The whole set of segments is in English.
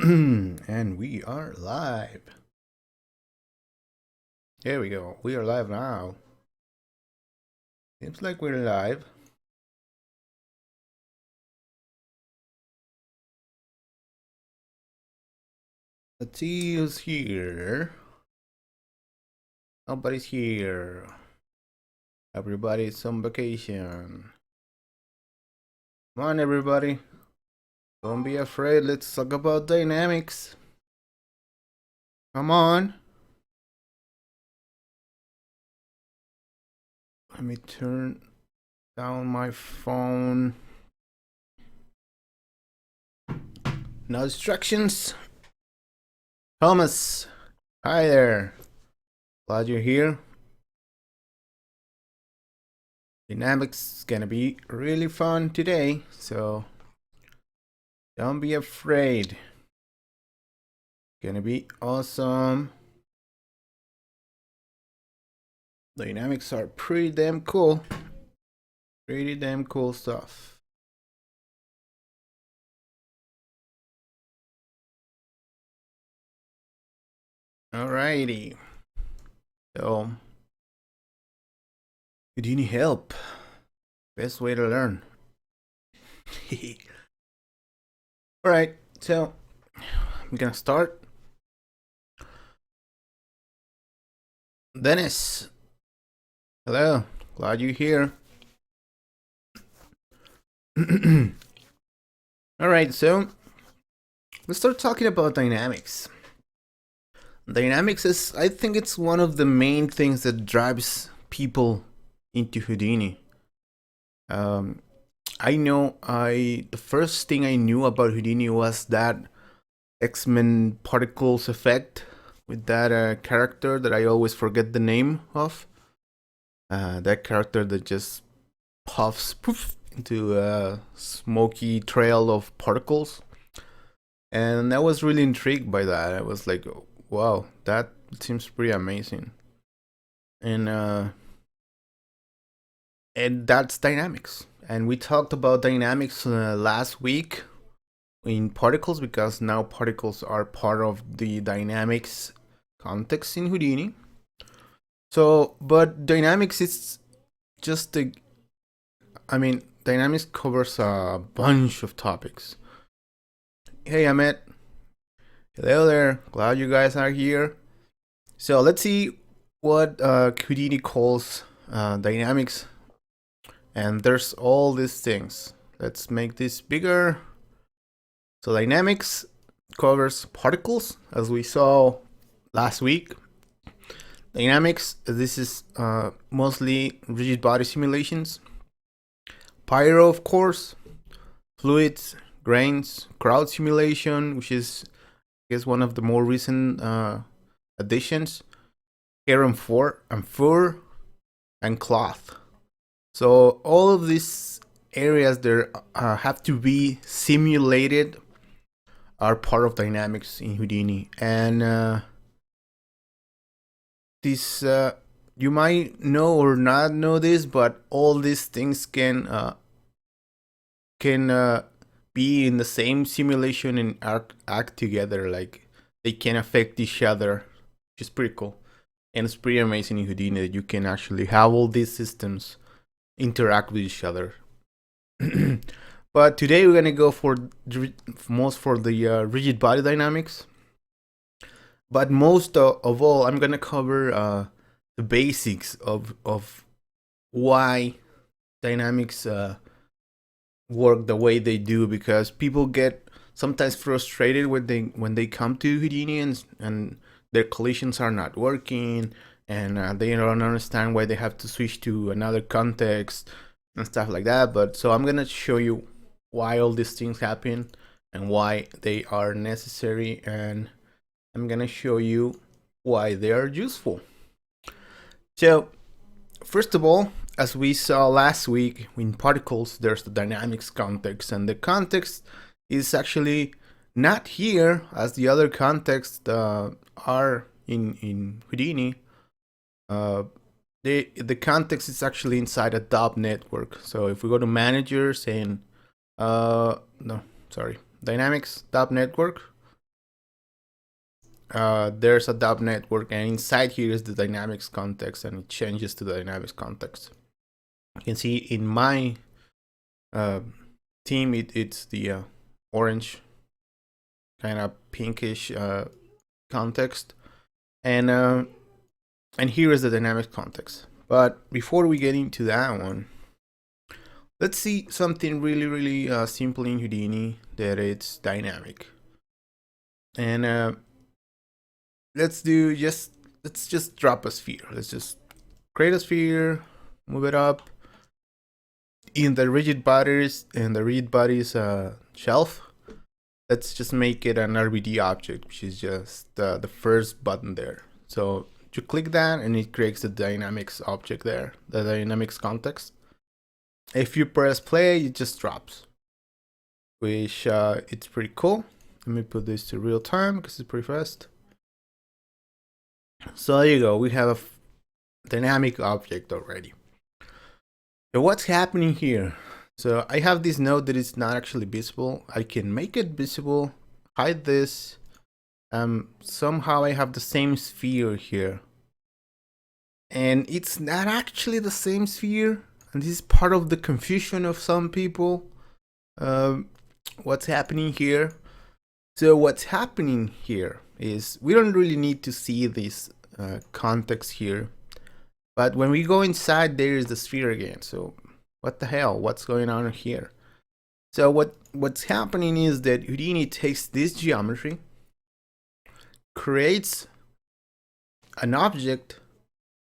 And we are live. There we go. We are live now. Seems like we're live. Let's see who's here. Nobody's here. Everybody's on vacation. Come on, everybody. Don't be afraid. Let's talk about dynamics. Come on. Let me turn down my phone. No distractions. Thomas, hi there. Glad you're here. Dynamics is gonna be really fun today, so don't be afraid. Gonna be awesome. Dynamics are pretty damn cool. Pretty damn cool stuff. Alrighty. So, do you need help? Best way to learn. Alright, so I'm gonna start. Dennis. Hello, glad you're here. Alright, so let's start talking about dynamics. Dynamics is, I think it's one of the main things that drives people into Houdini. I know the first thing I knew about Houdini was that X-Men particles effect with that character that I always forget the name of. That character that just puffs poof into a smoky trail of particles. And I was really intrigued by that. I was like, wow, that seems pretty amazing. And that's dynamics. And we talked about dynamics last week in particles, because now particles are part of the dynamics context in Houdini. So, but dynamics is just dynamics covers a bunch of topics. Hey, Ahmed. Hello there. Glad you guys are here. So let's see what Houdini calls dynamics. And there's all these things. Let's make this bigger. So dynamics covers particles, as we saw last week. Dynamics, this is mostly rigid body simulations. Pyro, of course. Fluids, grains, crowd simulation, which is, I guess, one of the more recent additions. Hair and fur, and cloth. So all of these areas there have to be simulated are part of dynamics in Houdini. And this you might know or not know this, but all these things can be in the same simulation and act together. Like, they can affect each other, which is pretty cool. And it's pretty amazing in Houdini that you can actually have all these systems interact with each other. But today we're gonna go for the rigid body dynamics. But most of all, I'm gonna cover the basics of why dynamics work the way they do, because people get sometimes frustrated when they come to Houdini and their collisions are not working, and they don't understand why they have to switch to another context and stuff like that. But so I'm gonna show you why all these things happen and why they are necessary, and I'm gonna show you why they are useful. So first of all, as we saw last week in particles, there's the dynamics context, and the context is actually not here as the other contexts are in Houdini. The context is actually inside a DOP network. So if we go to managers and dynamics DOP network, there's a dub network, and inside here is the dynamics context, and it changes to the dynamics context. You can see in my team, it's the orange, kind of pinkish context, and here is the dynamics context. But before we get into that one, let's see something really simple in Houdini that it's dynamic. And let's just drop a sphere. Let's just create a sphere, move it up in the rigid bodies shelf. Let's just make it an RBD object, which is just the first button there. So you click that and it creates the dynamics object there, the dynamics context. If you press play, it just drops, which it's pretty cool. Let me put this to real time because it's pretty fast. So there you go, we have a dynamic object already. So what's happening here? So I have this node that is not actually visible. I can make it visible, hide this. Somehow I have the same sphere here. And it's not actually the same sphere. And this is part of the confusion of some people. What's happening here? So what's happening here is we don't really need to see this context here. But when we go inside, there is the sphere again. So what the hell? What's going on here? So what's happening is that Houdini takes this geometry, creates an object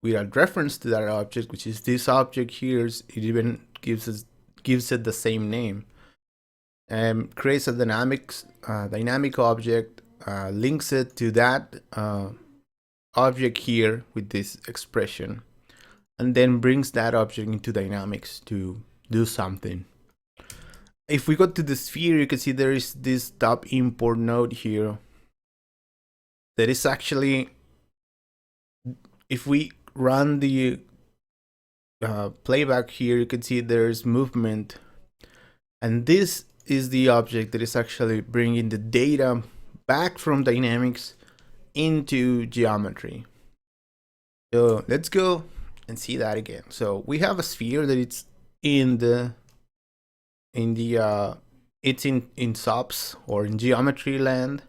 with a reference to that object, which is this object here. It even gives it the same name, and creates a dynamic object, links it to that object here with this expression, and then brings that object into dynamics to do something. If we go to the sphere, you can see there is this dub import node here that is actually, if we run the playback here, you can see there's movement, and this is the object that is actually bringing the data back from dynamics into geometry. So let's go and see that again. So we have a sphere that it's in subs or in geometry land.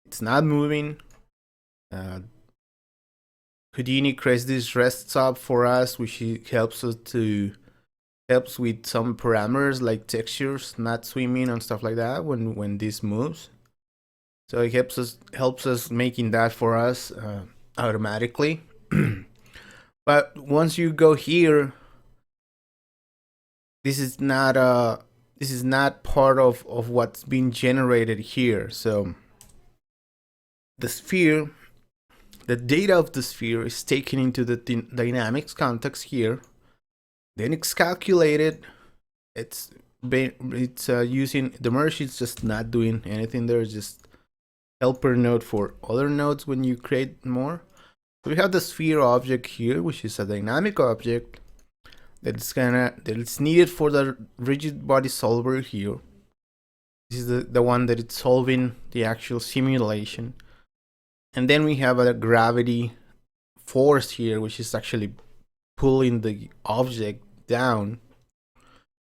It's not moving. Houdini creates this rest sub for us, which helps with some parameters like textures not swimming and stuff like that when this moves. So it helps us making that for us automatically. But once you go here, this is not part of what's being generated here. So the sphere, the data of the sphere is taken into the dynamics context here. Then it's calculated. It's using the merge. It's just not doing anything there. It's just helper node for other nodes when you create more. So we have the sphere object here, which is a dynamic object that's needed for the rigid body solver here. This is the one that it's solving the actual simulation. And then we have a gravity force here, which is actually pulling the object down.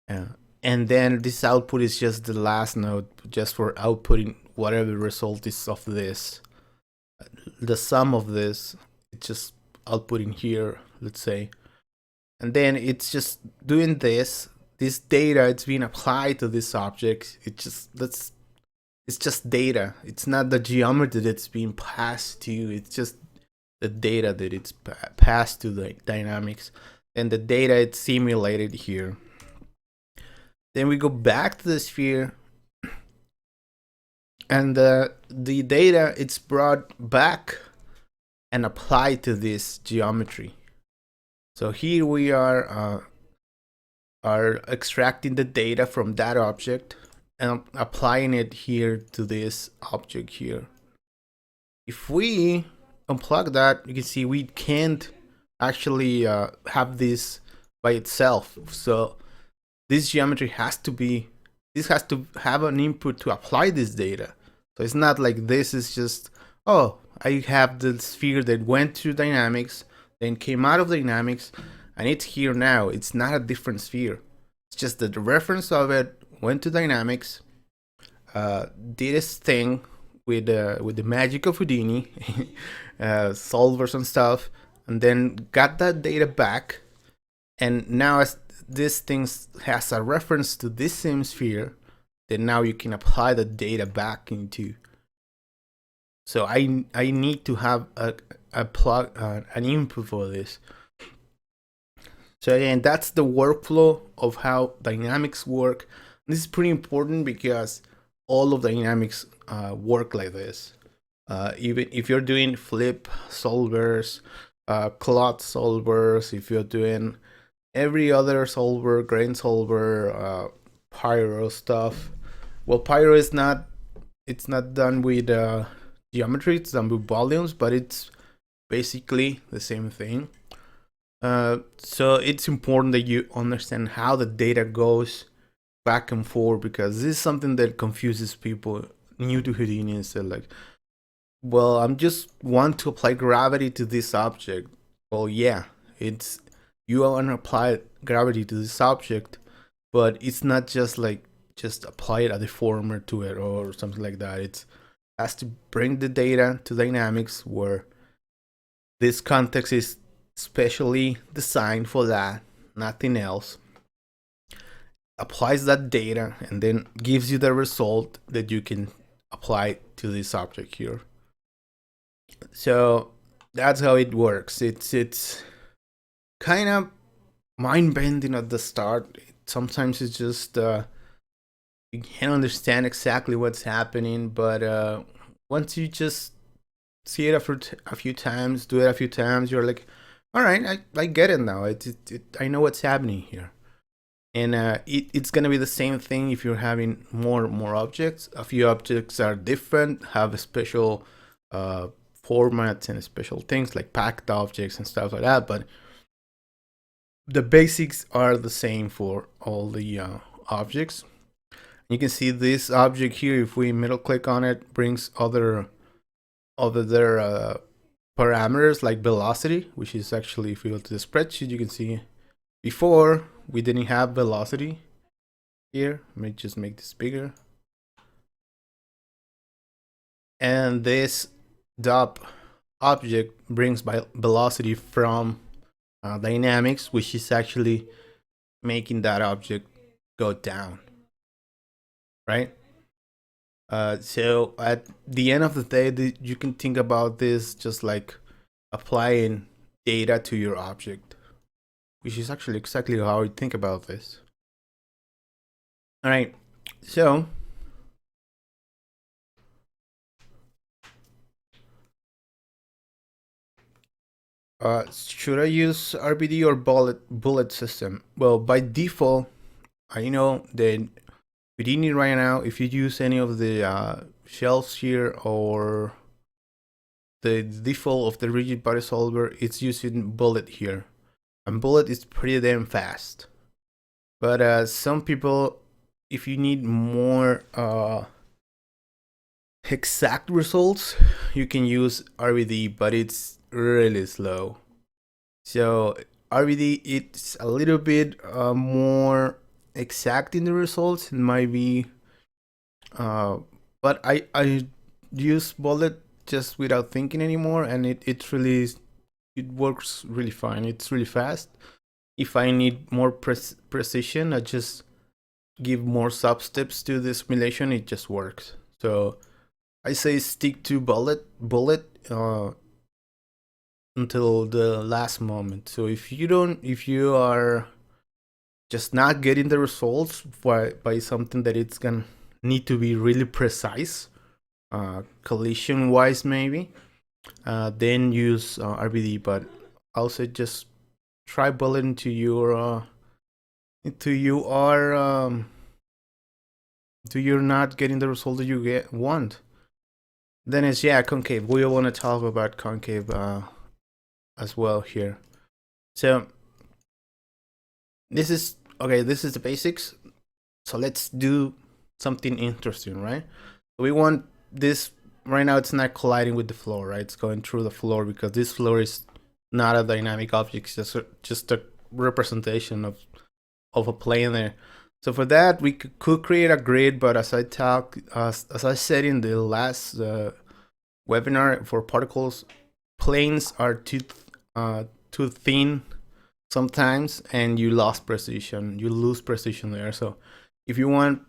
And then this output is just the last node, just for outputting whatever the result is of this. The sum of this, it's just outputting here, let's say. And then it's just doing this data, it's being applied to this object. It's just data. It's not the geometry that's being passed to you. It's just the data that it's passed to the dynamics, and the data it's simulated here. Then we go back to the sphere, and the data it's brought back and applied to this geometry. So here we are extracting the data from that object and applying it here to this object here. If we unplug that, you can see we can't actually have this by itself. So this geometry has to have an input to apply this data. So it's not like this is just oh, I have the sphere that went to dynamics, then came out of dynamics, and it's here now. It's not a different sphere. It's just that the reference of it went to dynamics, did its thing with the magic of Houdini, solvers and stuff, and then got that data back. And now, as this thing has a reference to this same sphere, then now you can apply the data back into. So I need to have a plug an input for this. So again, that's the workflow of how dynamics work. This is pretty important because all of dynamics work like this. Even if you're doing flip solvers, clot solvers, if you're doing every other solver, grain solver, pyro stuff. Well, pyro is not, it's not done with geometry, it's done with volumes, but it's basically the same thing. So it's important that you understand how the data goes back and forth, because this is something that confuses people new to Houdini. So like, well, I'm just want to apply gravity to this object. Well, yeah, it's, you want to apply gravity to this object, but it's not just like just apply a deformer to it or something like that. It has to bring the data to dynamics, where this context is specially designed for that, nothing else. Applies that data and then gives you the result that you can apply to this object here. So that's how it works. It's kind of mind-bending at the start. Sometimes it's just you can't understand exactly what's happening, but once you just see it after a few times, do it a few times, you're like, all right, I get it now. I know what's happening here. And it's gonna be the same thing if you're having more objects. A few objects are different, have special formats and special things like packed objects and stuff like that. But the basics are the same for all the objects. You can see this object here. If we middle click on it, brings other parameters like velocity, which is actually, if you go to the spreadsheet, you can see before we didn't have velocity here. Let me just make this bigger. And this dop object brings by velocity from dynamics, which is actually making that object go down, right? So at the end of the day, you can think about this just like applying data to your object, which is actually exactly how I think about this. All right, so should I use RBD or bullet system? Well, by default, I know that Houdini right now, if you use any of the shells here or the default of the rigid body solver, it's using bullet here, and bullet is pretty damn fast. But some people, if you need more exact results, you can use RBD, but it's really slow. So RBD, it's a little bit more exact in the results. It might be, but I use bullet just without thinking anymore, and it works really fine. It's really fast. If I need more precision, I just give more sub steps to the simulation. It just works. So I say stick to bullet until the last moment. So if you are just not getting the results by something that it's gonna need to be really precise, collision wise maybe, then use RBD. But also just try bullet until you're not getting the result that you want. Then it's, yeah, concave. We want to talk about concave as well here. So this is the basics. So let's do something interesting, right? We want this right now it's not colliding with the floor, right? It's going through the floor because this floor is not a dynamic object, it's just a representation of a plane there. So for that, we could create a grid, but as I said in the last webinar for particles, planes are too thin sometimes, and you lose precision there. So if you want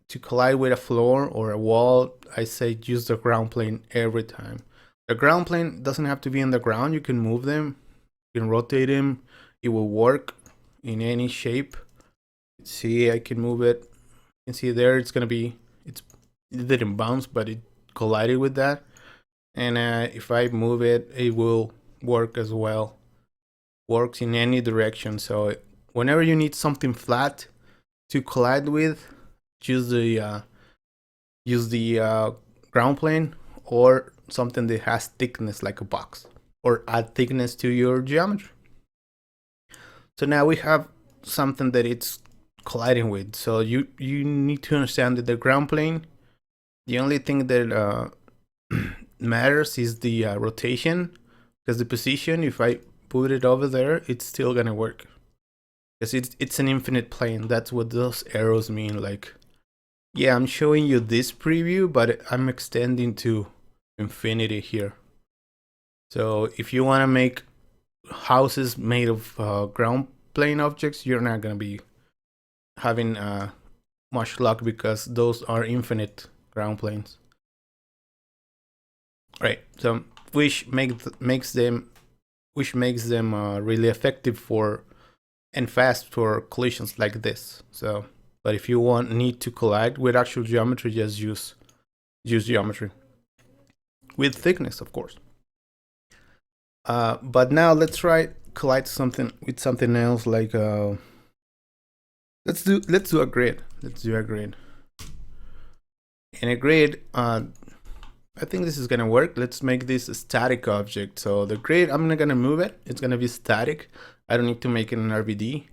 to collide with a floor or a wall, I say use the ground plane every time. The ground plane doesn't have to be on the ground. You can move them, you can rotate them. It will work in any shape. See, I can move it. You can see there, it didn't bounce, but it collided with that. And if I move it, it will work as well. Works in any direction. So whenever you need something flat to collide with, use the ground plane, or something that has thickness like a box, or add thickness to your geometry. So now we have something that it's colliding with. So you need to understand that the ground plane, the only thing that matters is the rotation, because the position, if I put it over there, it's still gonna work, because it's an infinite plane. That's what those arrows mean. Like, yeah, I'm showing you this preview, but I'm extending to infinity here. So if you want to make houses made of ground plane objects, you're not going to be having much luck, because those are infinite ground planes. Right. So which makes them really effective for and fast for collisions like this. So, but if you need to collide with actual geometry, just use geometry with thickness, of course. But now let's try collide with something else. Like let's do a grid. In a grid, I think this is gonna work. Let's make this a static object. So the grid, I'm not gonna move it. It's gonna be static. I don't need to make it an RVD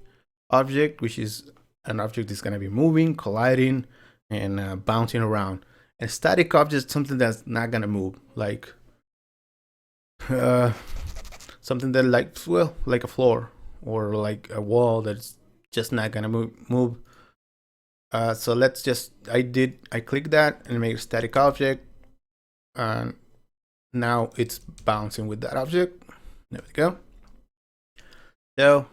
object, which is an object that's gonna be moving, colliding, and bouncing around. And static object is something that's not gonna move, like something that like a floor or like a wall that's just not gonna move. So let's just, I click that and make a static object, and now it's bouncing with that object. There we go. So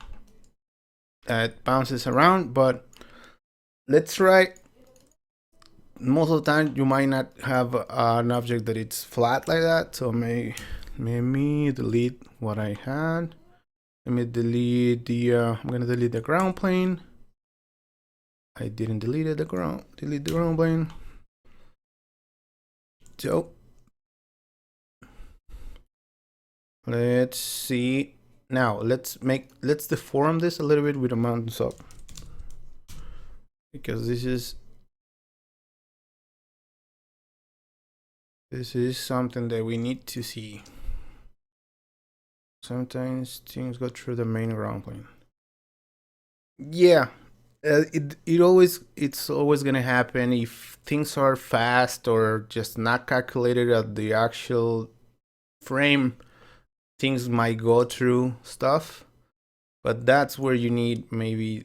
it bounces around, but let's try. Most of the time you might not have an object that it's flat like that, so let me delete what I had. Let me delete the I'm gonna delete the ground plane. I didn't delete the ground plane. So let's see. Now let's deform this a little bit with the mountains up, because this is something that we need to see. Sometimes things go through the main ground plane. Yeah, it's always gonna happen if things are fast or just not calculated at the actual frame. Things might go through stuff, but that's where you need maybe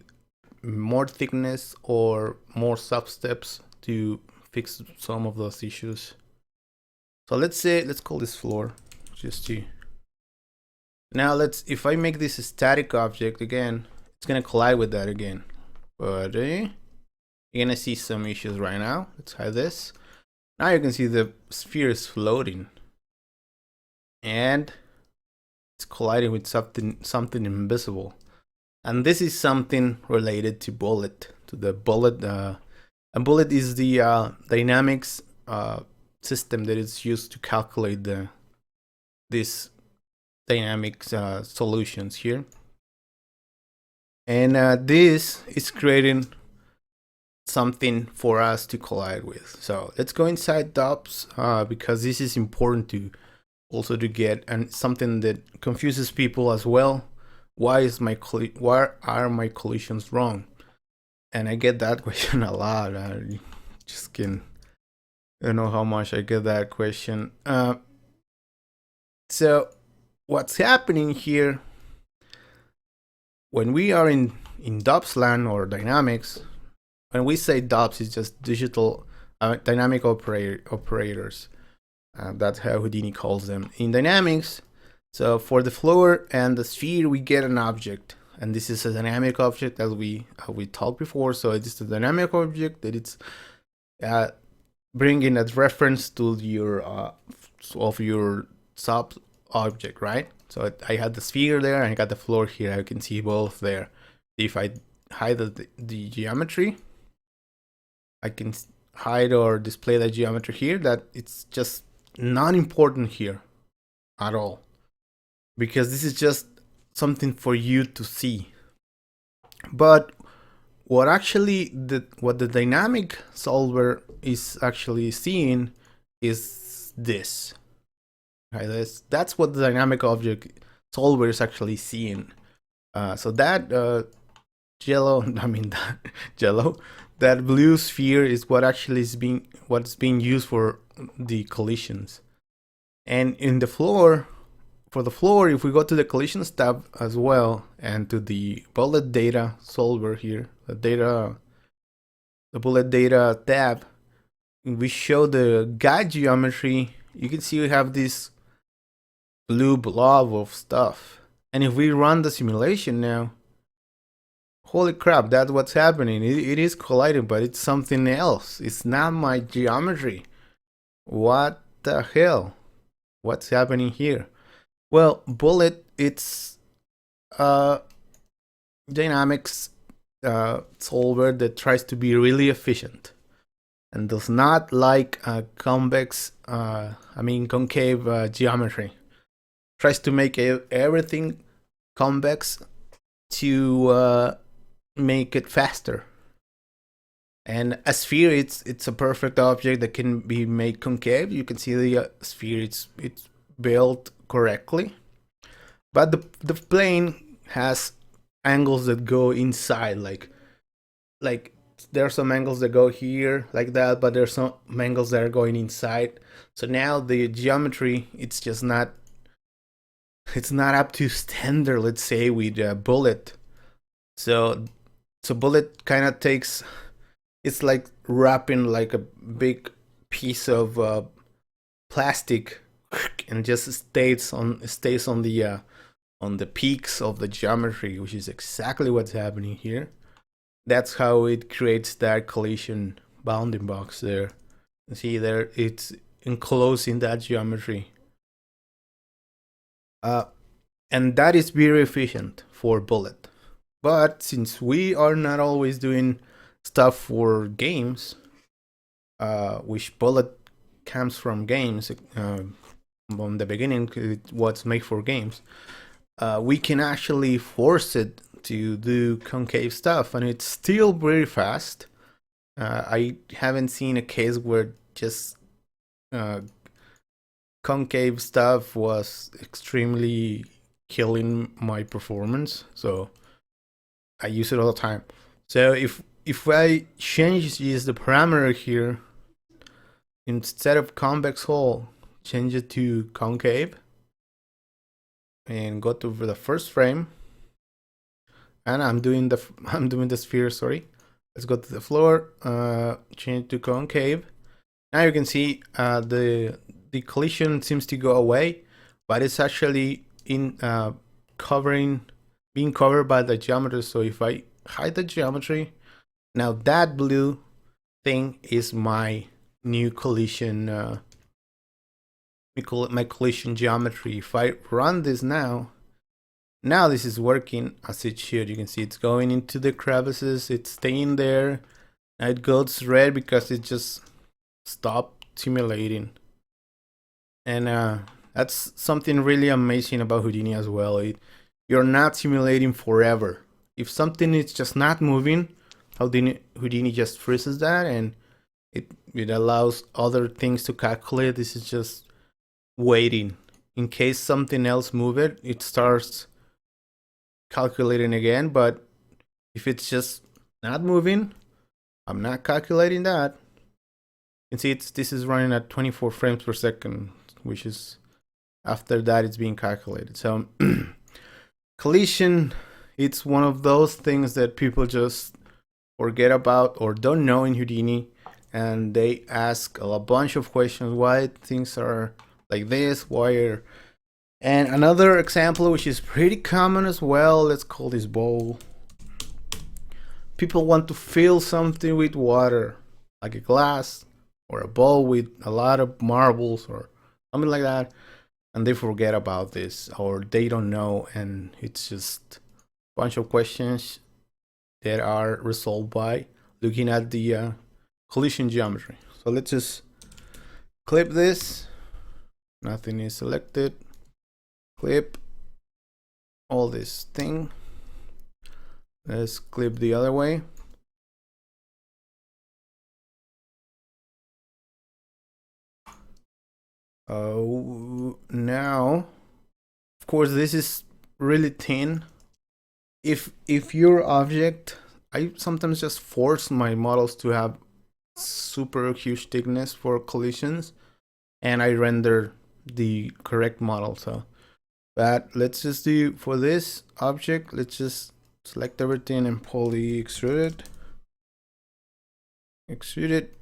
more thickness or more sub-steps to fix some of those issues. So let's call this floor, just to. Now if I make this a static object again, it's gonna collide with that again. But you're gonna see some issues right now. Let's hide this. Now you can see the sphere is floating, and it's colliding with something invisible. And this is something related to bullet, the bullet. And bullet is the dynamics system that is used to calculate this dynamics solutions here. And this is creating something for us to collide with. So let's go inside DOPS, because this is important to also to get, and something that confuses people as well. Why are my collisions wrong? And I get that question a lot. don't know how much I get that question. So what's happening here when we are in DOPS land or dynamics? When we say DOPS, it's just digital dynamic operators. That's how Houdini calls them in dynamics. So for the floor and the sphere, we get an object, and this is a dynamic object as we talked before. So it is a dynamic object that it's bringing a reference to your of your sub object, right? So I had the sphere there and I got the floor here. I can see both there. If I hide the geometry, I can hide or display the geometry here. That it's just not important here at all, because this is just something for you to see. But what the dynamic solver is actually seeing is this. Right? That's what the dynamic object solver is actually seeing. So that that blue sphere is what actually is what's being used for the collisions. And in the floor, for the floor, if we go to the collisions tab as well and to the bullet data solver here, the bullet data tab, we show the guide geometry. You can see we have this blue blob of stuff. And if we run the simulation now, holy crap, that's what's happening. It is colliding, but it's something else. It's not my geometry. What the hell? What's happening here? Well, Bullet, it's dynamics solver that tries to be really efficient and does not like concave geometry. Tries to make everything convex to make it faster. And a sphere, it's a perfect object that can be made concave. You can see the sphere, it's built correctly, but the plane has angles that go inside, like there are some angles that go here like that, but there's some angles that are going inside. So now the geometry, it's not up to standard, let's say, with Bullet. So Bullet kind of takes, it's like wrapping like a big piece of plastic and just stays on the peaks of the geometry, which is exactly what's happening here. That's how it creates that collision bounding box there. See there, it's enclosed in that geometry. And that is very efficient for Bullet. But since we are not always doing stuff for games, which Bullet comes from games, from the beginning, it was made for games, we can actually force it to do concave stuff, and it's still very fast. I haven't seen a case where just concave stuff was extremely killing my performance, so I use it all the time. So if I change the parameter here, instead of convex hull, change it to concave, and go to the first frame, and I'm doing the sphere, sorry. Let's go to the floor, change to concave. Now you can see the collision seems to go away, but it's actually being covered by the geometry. So if I hide the geometry, now that blue thing is my new collision, my collision geometry. If I run this now this is working as it should. You can see it's going into the crevices, it's staying there. Now it goes red because it just stopped simulating. And that's something really amazing about Houdini as well. You're not simulating forever. If something is just not moving, Houdini just freezes that, and it allows other things to calculate. This is just waiting. In case something else move it, it starts calculating again. But if it's just not moving, I'm not calculating that. can see this is running at 24 frames per second, which is after that it's being calculated. So collision, it's one of those things that people just forget about or don't know in Houdini, and they ask a bunch of questions why things are like this, and another example which is pretty common as well, let's call this bowl. People want to fill something with water, like a glass or a bowl with a lot of marbles or something like that, and they forget about this or they don't know, and it's just a bunch of questions that are resolved by looking at the collision geometry. So let's just clip this. Nothing is selected. Clip all this thing. Let's clip the other way. Now, of course, this is really thin. If your object, I sometimes just force my models to have super huge thickness for collisions, and I render the correct model. So, but let's just do for this object, let's just select everything and poly extrude it.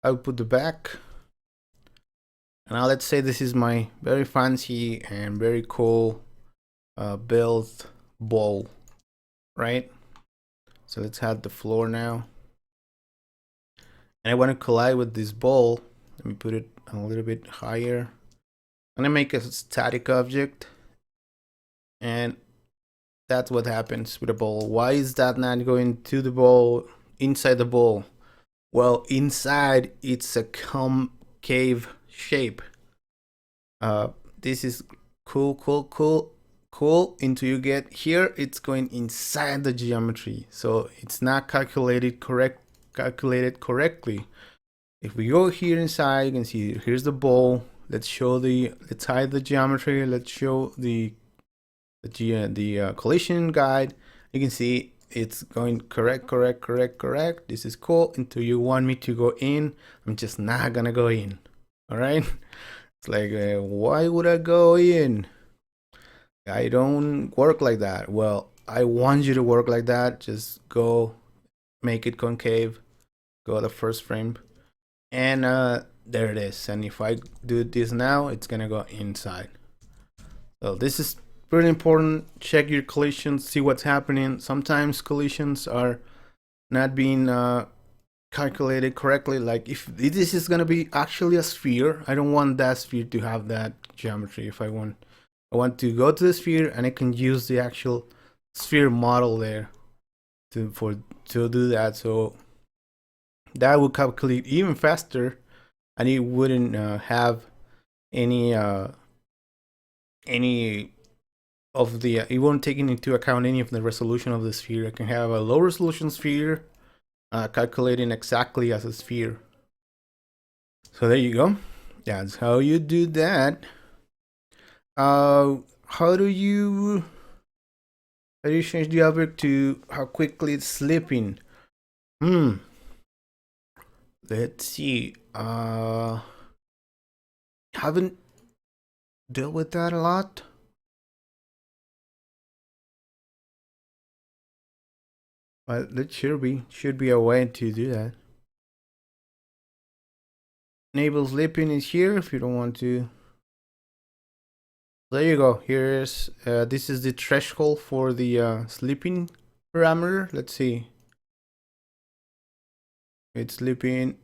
I'll put the back. And now let's say this is my very fancy and very cool built bowl, right? So let's add the floor now. And I want to collide with this bowl. Let me put it a little bit higher. I'm gonna make a static object, and that's what happens with a bowl. Why is that not going to the bowl, inside the bowl? Well, inside it's a concave shape. This is cool until you get here. It's going inside the geometry, so it's not calculated correctly. If we go here inside, you can see here's the bowl. Let's hide the geometry. Let's show the collision guide. You can see it's going correct. This is cool until you want me to go in. I'm just not gonna go in. All right. It's like, why would I go in? I don't work like that. Well, I want you to work like that. Just go make it concave. Go to the first frame. And there it is. And if I do this now, it's gonna go inside. So this is pretty important. Check your collisions, see what's happening. Sometimes collisions are not being calculated correctly. Like if this is gonna be actually a sphere, I don't want that sphere to have that geometry. If I want to go to the sphere and I can use the actual sphere model there to do that. So that would calculate even faster, and it wouldn't have any of the it won't take into account any of the resolution of the sphere. I can have a low resolution sphere calculating exactly as a sphere. So there you go. That's how you do that. How do you change the object to how quickly it's slipping? Let's see. Haven't dealt with that a lot. But there should be a way to do that. Enable slipping is here if you don't want to. There you go. Here's this is the threshold for the slipping parameter. Let's see. It's slipping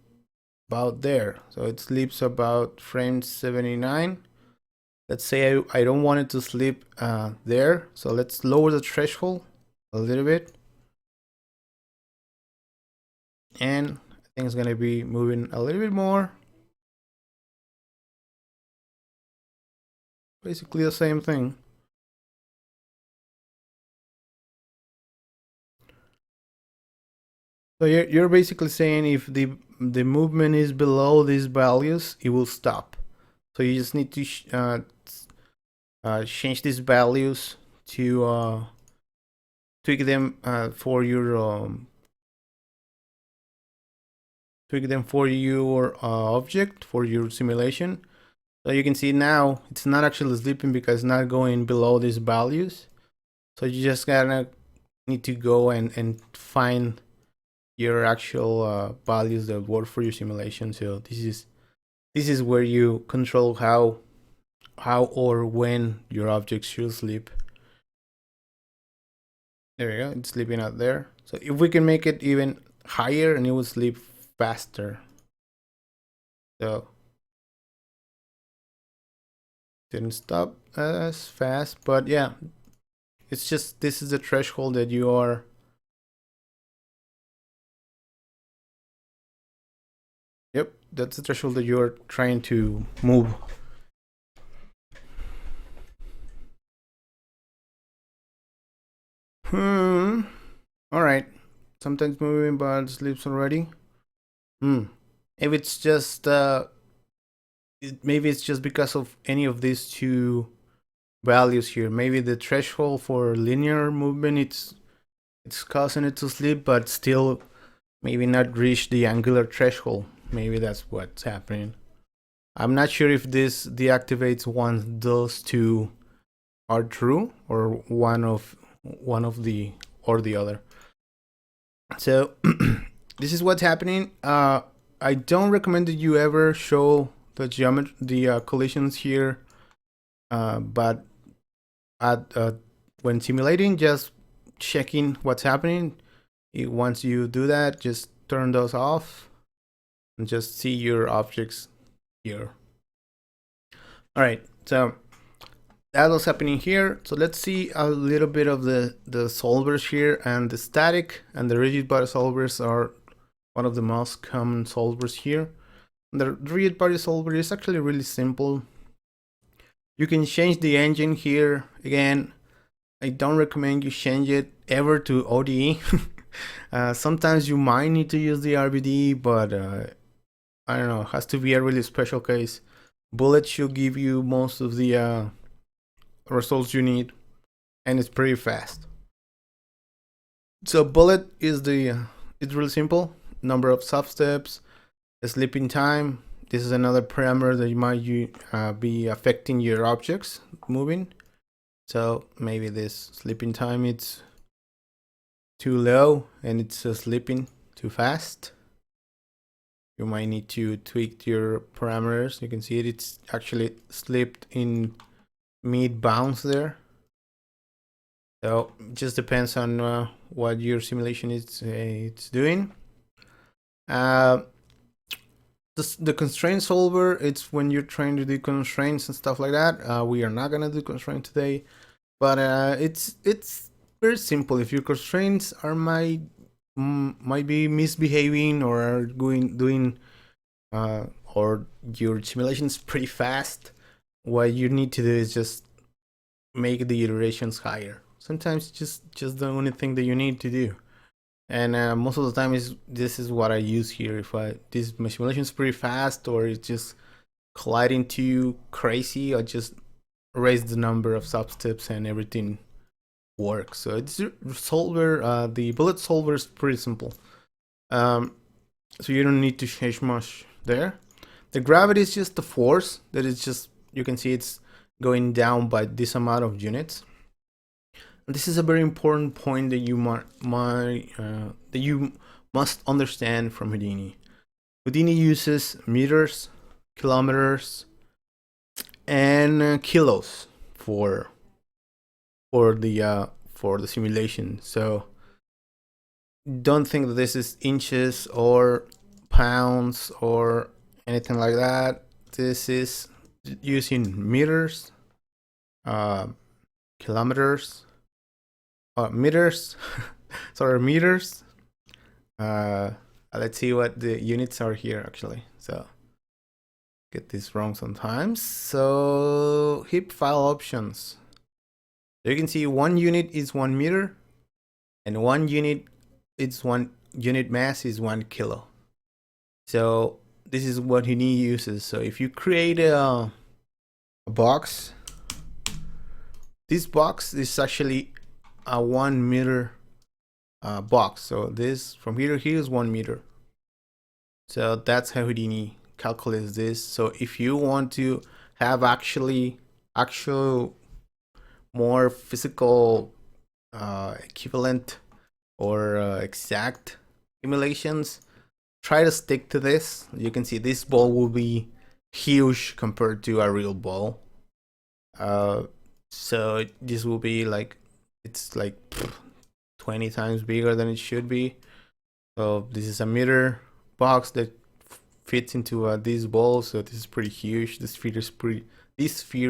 about there. So it slips about frame 79. Let's say I don't want it to slip there. So let's lower the threshold a little bit. And I think it's going to be moving a little bit more. Basically the same thing. So you're basically saying if the movement is below these values, it will stop. So you just need to change these values to tweak them for your tweak them for your object, for your simulation. So you can see now it's not actually sleeping because it's not going below these values. So you just gotta need to go and find your actual values that work for your simulation. So this is where you control how or when your object should sleep. There you go, it's sleeping out there. So if we can make it even higher, and it will sleep faster. So didn't stop as fast, but yeah, it's just this is the threshold that you are. Yep, that's the threshold that you're trying to move. All right. Sometimes moving, but sleeps already. If it's just maybe it's just because of any of these two values here. Maybe the threshold for linear movement it's causing it to sleep, but still maybe not reach the angular threshold. Maybe that's what's happening. I'm not sure if this deactivates once those two are true, or one of the or the other. So this is what's happening. I don't recommend that you ever show the geometry, the collisions here, but at when simulating, just checking what's happening. Once you do that, just turn those off and just see your objects here. All right, so that was happening here. So let's see a little bit of the solvers here, and the static and the rigid body solvers are one of the most common solvers here. The rigid body solver is actually really simple. You can change the engine here. Again, I don't recommend you change it ever to ODE. Sometimes you might need to use the RBD, but I don't know, it has to be a really special case. Bullet should give you most of the results you need, and it's pretty fast. So Bullet is it's really simple. Number of substeps, the sleeping time. This is another parameter that you might be affecting your objects moving. So maybe this sleeping time it's too low and it's sleeping too fast. You might need to tweak your parameters. You can see it's actually slipped in mid bounds there. So it just depends on what your simulation is it's doing. The constraint solver, it's when you're trying to do constraints and stuff like that. We are not gonna do constraint today, but it's very simple. If your constraints are might be misbehaving or are doing or your simulation is pretty fast, what you need to do is just make the iterations higher. Sometimes just the only thing that you need to do. And most of the time this is what I use here. If my simulation is pretty fast or it's just colliding too crazy, I just raise the number of substeps and everything works. So it's solver. The bullet solver is pretty simple. So you don't need to change much there. The gravity is just the force that is just, you can see it's going down by this amount of units. This is a very important point that you must understand from Houdini. Houdini uses meters, kilometers, and kilos for the simulation. So don't think that this is inches or pounds or anything like that. This is using meters, kilometers, meters. Sorry, meters. Let's see what the units are here actually. So get this wrong sometimes. So heap file options. So you can see 1 unit is 1 meter, and 1 unit mass is 1 kilo. So this is what Houdini uses. So if you create a box, this box is actually a 1 meter box. So this from here to here is 1 meter. So that's how Houdini calculates this. So if you want to have actual more physical equivalent or exact simulations, try to stick to this. You can see this ball will be huge compared to a real ball. So this will be like, it's like 20 times bigger than it should be. So this is a mirror box that fits into this ball. So this is pretty huge. This sphere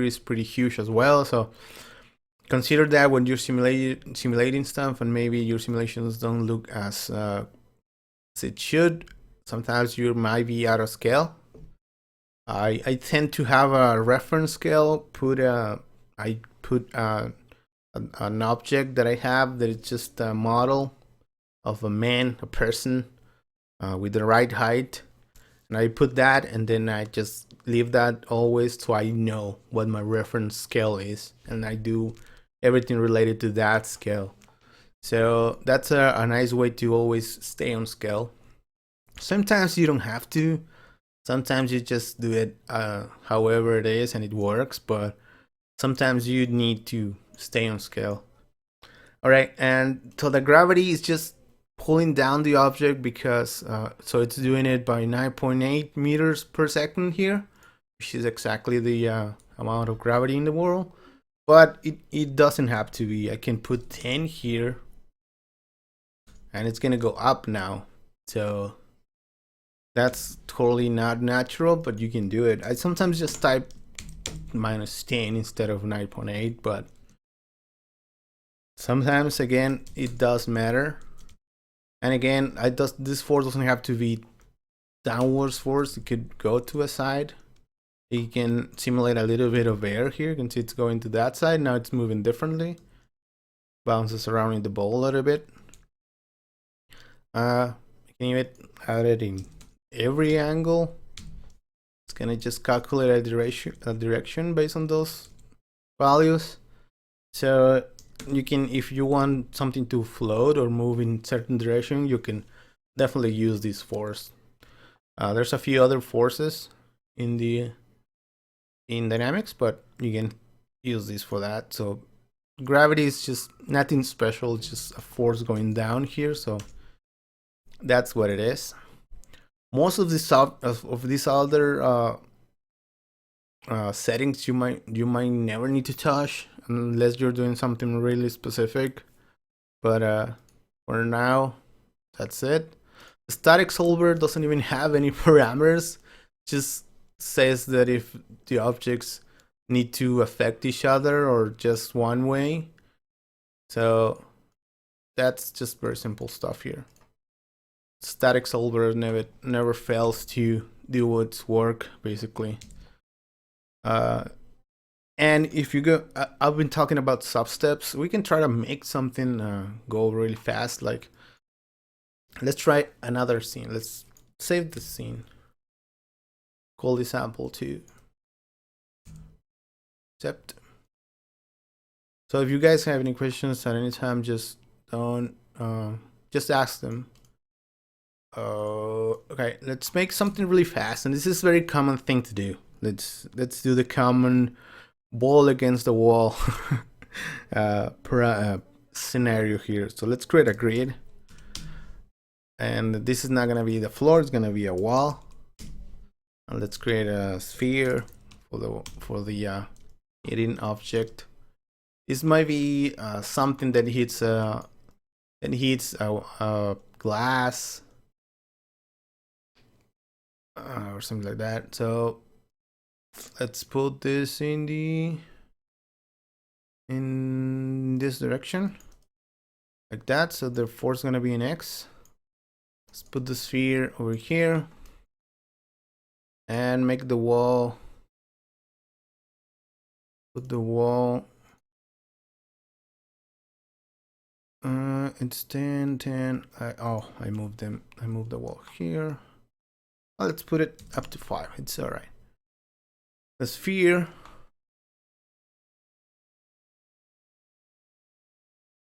is pretty huge as well. So consider that when you're simulating stuff, and maybe your simulations don't look as it should. Sometimes you might be out of scale. I tend to have a reference scale. I put an object that I have that is just a model of a man, a person, with the right height, and I put that, and then I just leave that always so I know what my reference scale is, and I do everything related to that scale. So that's a nice way to always stay on scale. Sometimes you don't have to. Sometimes you just do it however it is and it works, but sometimes you need to stay on scale. All right, and so the gravity is just pulling down the object because so it's doing it by 9.8 meters per second here, which is exactly the amount of gravity in the world. But it doesn't have to be. I can put 10 here and it's gonna go up now. So that's totally not natural, but you can do it. I sometimes just type -10 instead of 9.8, but sometimes again it does matter. And again, this force doesn't have to be downwards force. It could go to a side. You can simulate a little bit of air here. You can see it's going to that side. Now it's moving differently. Bounces around in the ball a little bit. You can even add it in every angle. It's gonna just calculate a direction based on those values. So you can, if you want something to float or move in certain direction, you can definitely use this force. There's a few other forces in dynamics, but you can use this for that. So gravity is just nothing special, it's just a force going down here. So that's what it is. Most of these other settings you might never need to touch unless you're doing something really specific. But for now, that's it. The static solver doesn't even have any parameters. Just says that if the objects need to affect each other or just one way. So that's just very simple stuff here. Static solver never fails to do its work, basically. And if you go, I've been talking about substeps. We can try to make something go really fast. Like, let's try another scene. Let's save the scene. Call this sample 2. Accept. So if you guys have any questions at any time, just don't just ask them. Okay, let's make something really fast, and this is a very common thing to do. Let's do the common ball against the wall scenario here. So let's create a grid, and this is not gonna be the floor; it's gonna be a wall. And let's create a sphere for the hidden object. This might be something that hits a glass or something like that. So let's put this in this direction, like that. So the force is gonna be in X. Let's put the sphere over here and make the wall. Put the wall. It's 10, 10. I moved them. I moved the wall here. Well, let's put it up to 5. It's all right. The sphere.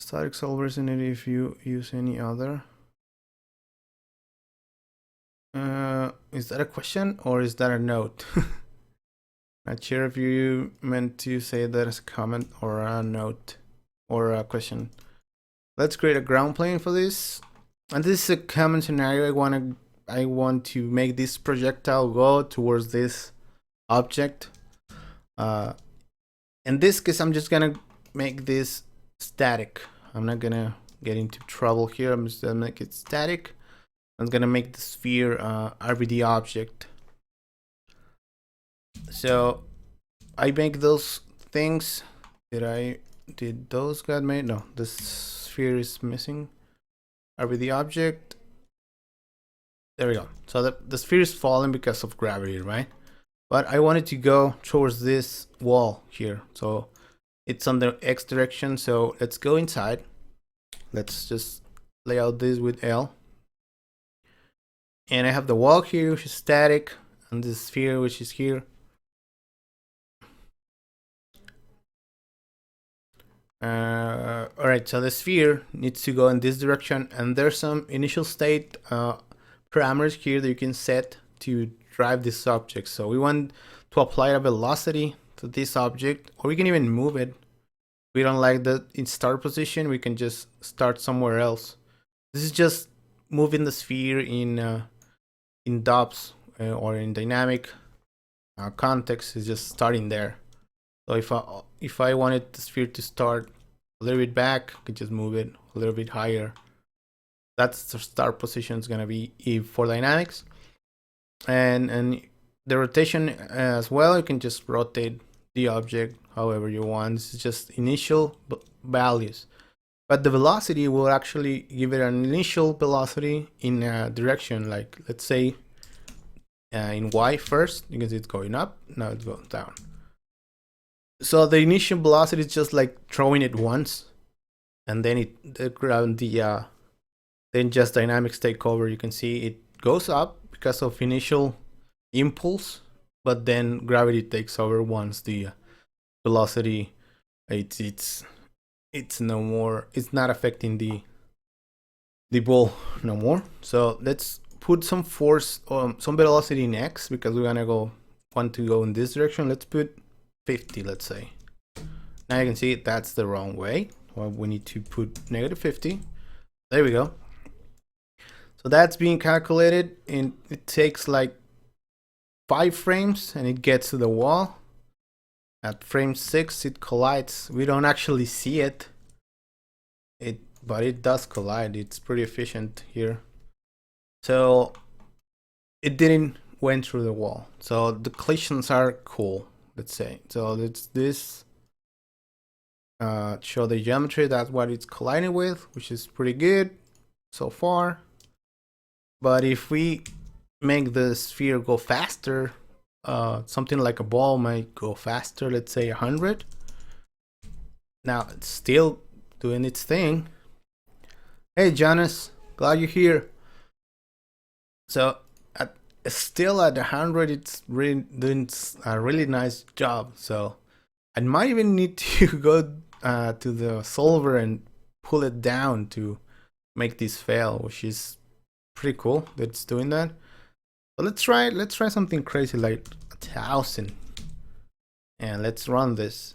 Static solvers in it if you use any other. is that a question or is that a note? Not sure if you meant to say that as a comment or a note or a question. Let's create a ground plane for this. And this is a common scenario. I want to make this projectile go towards this object. In this case, I'm just gonna make this static. I'm not gonna get into trouble here. I'm just gonna make it static. I'm gonna make the sphere RBD object. So I make those things. Did those got made? No, the sphere is missing. RBD object. There we go. So the sphere is falling because of gravity, right? But I wanted to go towards this wall here. So it's on the X direction. So let's go inside. Let's just lay out this with L. And I have the wall here, which is static, and the sphere, which is here. All right, so the sphere needs to go in this direction, and there's some initial state parameters here that you can set to drive this object. So we want to apply a velocity to this object, or we can even move it. If we don't like the in start position, we can just start somewhere else. This is just moving the sphere in DOPS or in dynamic context. Is just starting there. So if I wanted the sphere to start a little bit back, I could just move it a little bit higher. That's the start position is gonna be for dynamics, and the rotation as well. You can just rotate the object however you want. This is just initial values, but the velocity will actually give it an initial velocity in a direction. Like let's say in Y first, you can see it's going up. Now it's going down. So the initial velocity is just like throwing it once, and then then just dynamics take over. You can see it goes up because of initial impulse, but then gravity takes over once the velocity it's no more. It's not affecting the ball no more. So let's put some force, some velocity in X because we want to go in this direction. Let's put 50, let's say. Now you can see that's the wrong way. Well, we need to put -50. There we go. So that's being calculated, and it takes like 5 frames, and it gets to the wall. At frame 6, it collides. We don't actually see it, but it does collide. It's pretty efficient here. So it didn't went through the wall. So the collisions are cool. Let's say so. Let's show the geometry. That's what it's colliding with, which is pretty good so far. But if we make the sphere go faster, something like a ball might go faster. Let's say 100. Now it's still doing its thing. Hey Jonas, glad you're here. So still at 100, it's really doing a really nice job. So I might even need to go to the solver and pull it down to make this fail, which is pretty cool that it's doing that. But let's try something crazy like 1,000, and let's run this.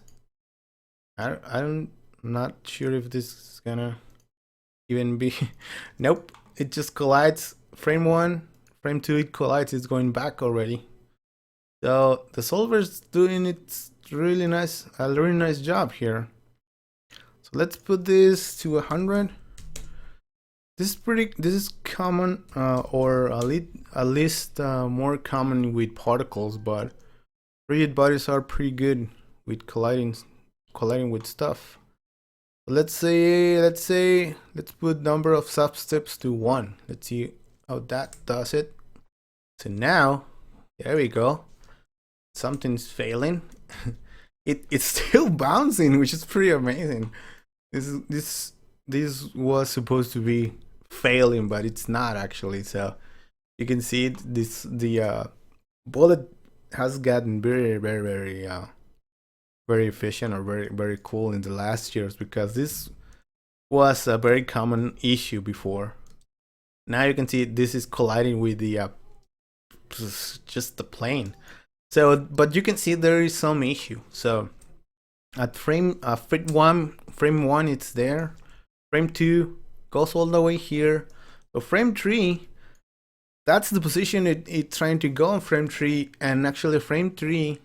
I'm not sure if this is gonna even be nope, it just collides. Frame 1, frame 2, it collides. It's going back already. So the solver's doing its a really nice job here. So let's put this to 100. This is common, or at least more common with particles, but rigid bodies are pretty good with colliding with stuff. Let's put number of sub-steps to 1. Let's see how that does it. So now, there we go. Something's failing. It's still bouncing, which is pretty amazing. This was supposed to be failing, but it's not actually. So you can see the bullet has gotten very efficient, or very cool in the last years, because this was a very common issue before. Now you can see this is colliding with the just the plane. So, but you can see there is some issue. So at frame one it's there. Frame 2 goes all the way here. So frame 3, that's the position it's trying to go on frame 3, and actually frame 3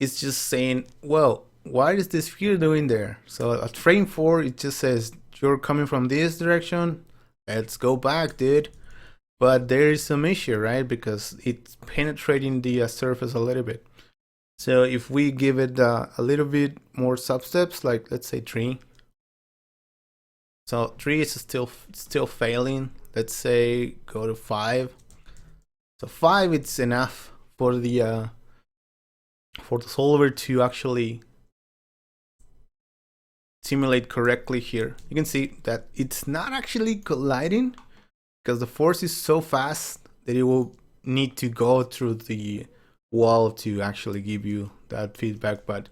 is just saying, well, what is this sphere doing there? So at frame 4 it just says you're coming from this direction, let's go back, dude. But there is some issue, right? Because it's penetrating the surface a little bit. So if we give it a little bit more substeps, like let's say 3. So 3 is still failing. Let's say go to 5. So 5, it's enough for the solver to actually simulate correctly here. You can see that it's not actually colliding because the force is so fast that it will need to go through the wall to actually give you that feedback. But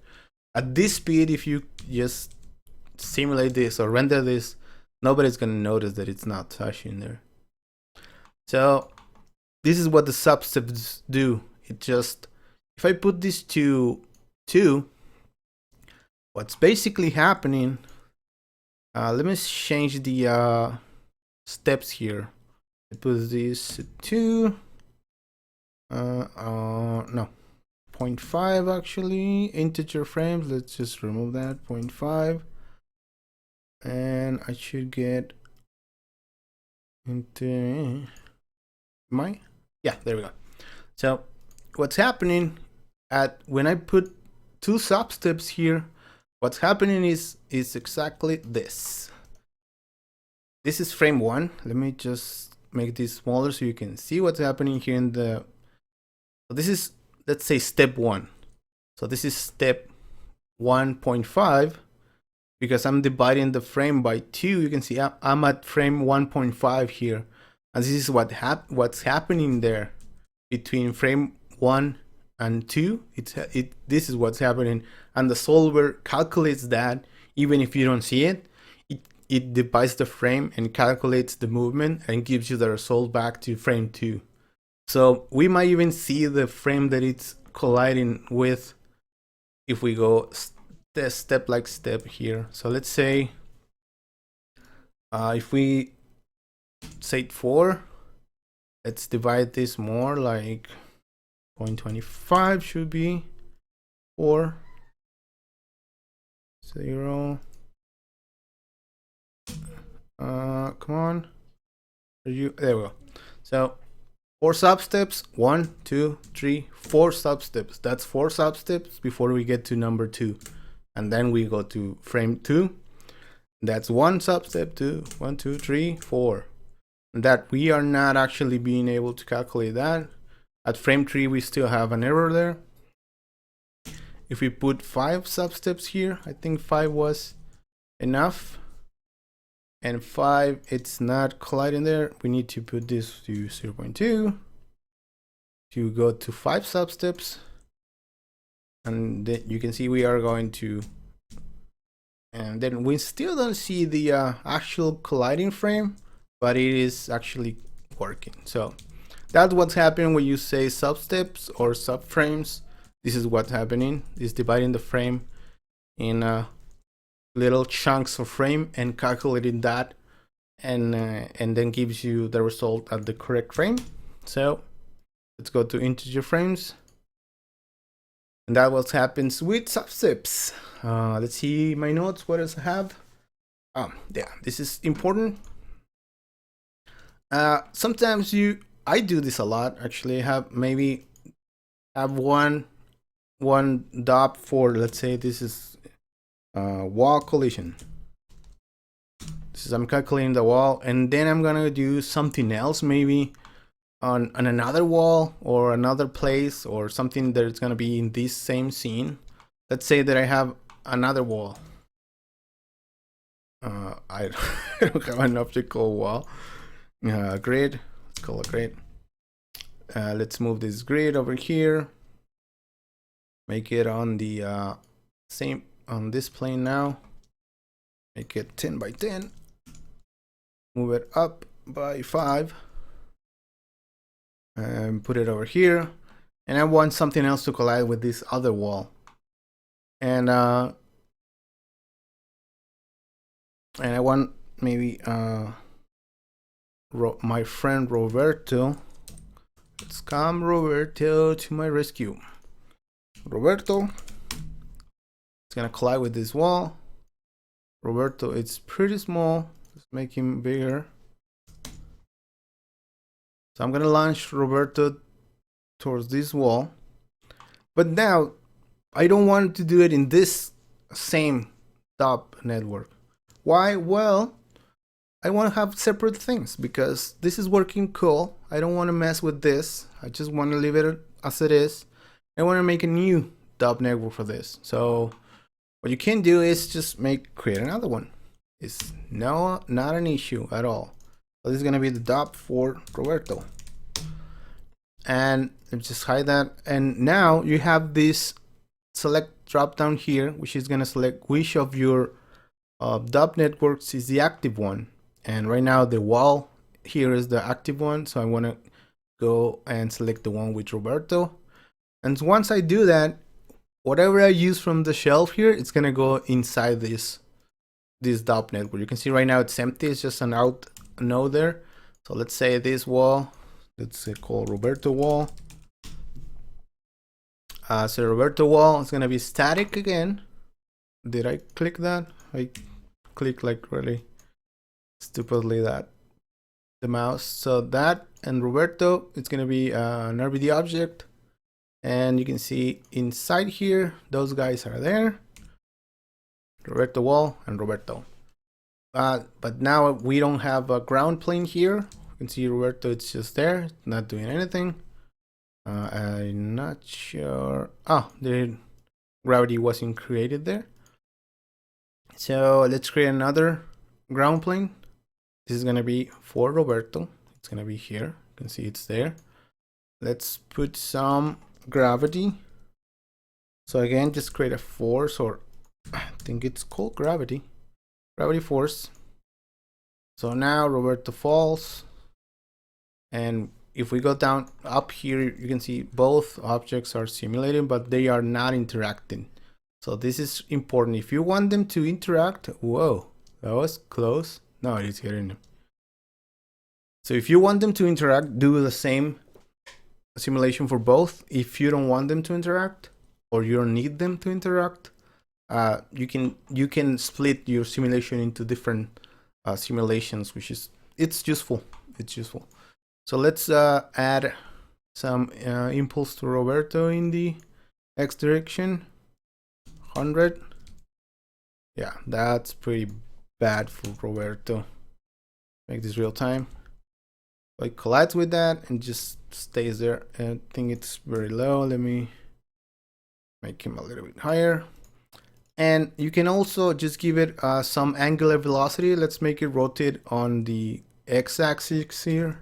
at this speed, if you just simulate this or render this, nobody's gonna notice that it's not touching there. So this is what the substeps do. It just, if I put this to 2, what's basically happening, let me change the steps here. I put this to 2, no, 0.5 actually, integer frames. Let's just remove that, 0.5. And I should get into yeah, there we go. So what's happening when I put 2 substeps here, what's happening is exactly this. This is frame 1. Let me just make this smaller so you can see what's happening here in the, so this is, let's say, step 1. So this is step 1.5. Because I'm dividing the frame by 2, you can see I'm at frame 1.5 here. And this is what's happening there between frame 1 and 2. This is what's happening. And the solver calculates that even if you don't see it. It divides the frame and calculates the movement and gives you the result back to frame 2. So we might even see the frame that it's colliding with if we go step like step here. So let's say if we say 4, let's divide this more, like 0.25 should be 4, 0. Come on, there we go. So 4 substeps, 1, 2, 3, 4 substeps. That's 4 substeps before we get to number 2. And then we go to frame 2. That's 1 substep, 2, 1, 2, 3, 4. And that we are not actually being able to calculate that. At frame 3, we still have an error there. If we put 5 substeps here, I think 5 was enough. And 5, it's not colliding there. We need to put this to 0.2 to go to 5 substeps. And then you can see we are going to, and then we still don't see the actual colliding frame, but it is actually working. So that's what's happening when you say substeps or subframes. This is what's happening, is dividing the frame in little chunks of frame and calculating that, and then gives you the result at the correct frame. So let's go to integer frames. And that what happens with substeps. Let's see my notes. What does I have? Yeah, this is important. Sometimes I do this a lot. Actually, I have one dot for, let's say this is wall collision. This is, I'm calculating the wall, and then I'm gonna do something else, maybe on another wall or another place or something that is going to be in this same scene. Let's say that I have another wall. I don't have an optical wall. Grid, let's call it grid. Let's move this grid over here. Make it on the same, on this plane now. Make it 10 by 10. Move it up by 5. and put it over here. And I want something else to collide with this other wall. And I want maybe my friend Roberto. Let's come Roberto to my rescue. Roberto, it's gonna collide with this wall. Roberto, it's pretty small. Let's make him bigger. So I'm gonna launch Roberto towards this wall. But now I don't want to do it in this same top network. Why? Well, I want to have separate things because this is working cool. I don't want to mess with this. I just want to leave it as it is. I want to make a new top network for this. So what you can do is just create another one. It's not an issue at all. So this is gonna be the top for Roberto. And just hide that. And now you have this select drop down here, which is gonna select which of your dop networks is the active one. And right now the wall here is the active one. So I wanna go and select the one with Roberto. And once I do that, whatever I use from the shelf here, it's gonna go inside this dop network. You can see right now it's empty. It's just an out node there. So let's say this wall, let's call Roberto wall. So Roberto wall is gonna be static again. Did I click that? I clicked like really stupidly the mouse. So that and Roberto, it's gonna be an RBD object. And you can see inside here, those guys are there. Roberto wall and Roberto. But now we don't have a ground plane here. You can see Roberto, it's just there, it's not doing anything. I'm not sure. Oh, the gravity wasn't created there. So let's create another ground plane. This is gonna be for Roberto. It's gonna be here. You can see it's there. Let's put some gravity. So again, just create a force, or I think it's called gravity force. So now Roberto falls, and if we go down up here, you can see both objects are simulating, but they are not interacting. So this is important. If you want them to interact, whoa, that was close. No, it's hitting them. So if you want them to interact, do the same simulation for both. If you don't want them to interact, or you don't need them to interact, you can split your simulation into different simulations, which is it's useful. So let's add some impulse to Roberto in the x direction. 100. Yeah, that's pretty bad for Roberto. Make this real time. So it collides with that and just stays there. I think it's very low. Let me make him a little bit higher. And you can also just give it some angular velocity. Let's make it rotate on the x-axis here.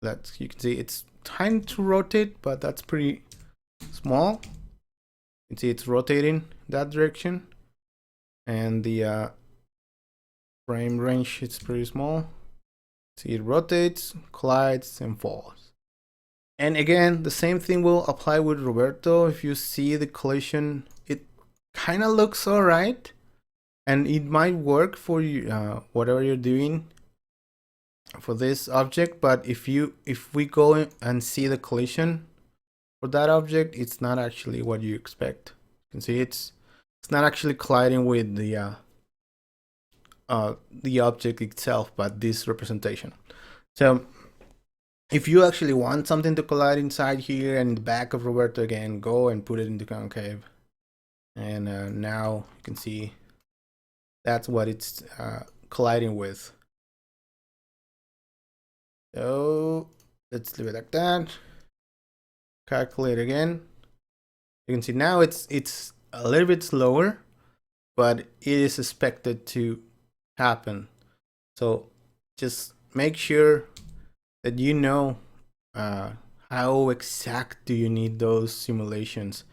You can see it's trying to rotate, but that's pretty small. You can see it's rotating that direction, and the frame range is pretty small. See, it rotates, collides, and falls. And again, the same thing will apply with Roberto. If you see the collision, it kind of looks all right, and it might work for you, whatever you're doing for this object. But if we go and see the collision for that object, it's not actually what you expect. You can see it's not actually colliding with the object itself, but this representation. So if you actually want something to collide inside here and in the back of Roberto, again, go and put it into concave. And now you can see that's what it's colliding with. So let's leave it like that. Calculate again. You can see now it's a little bit slower, but it is expected to happen. So just make sure that you know how exact do you need those simulations.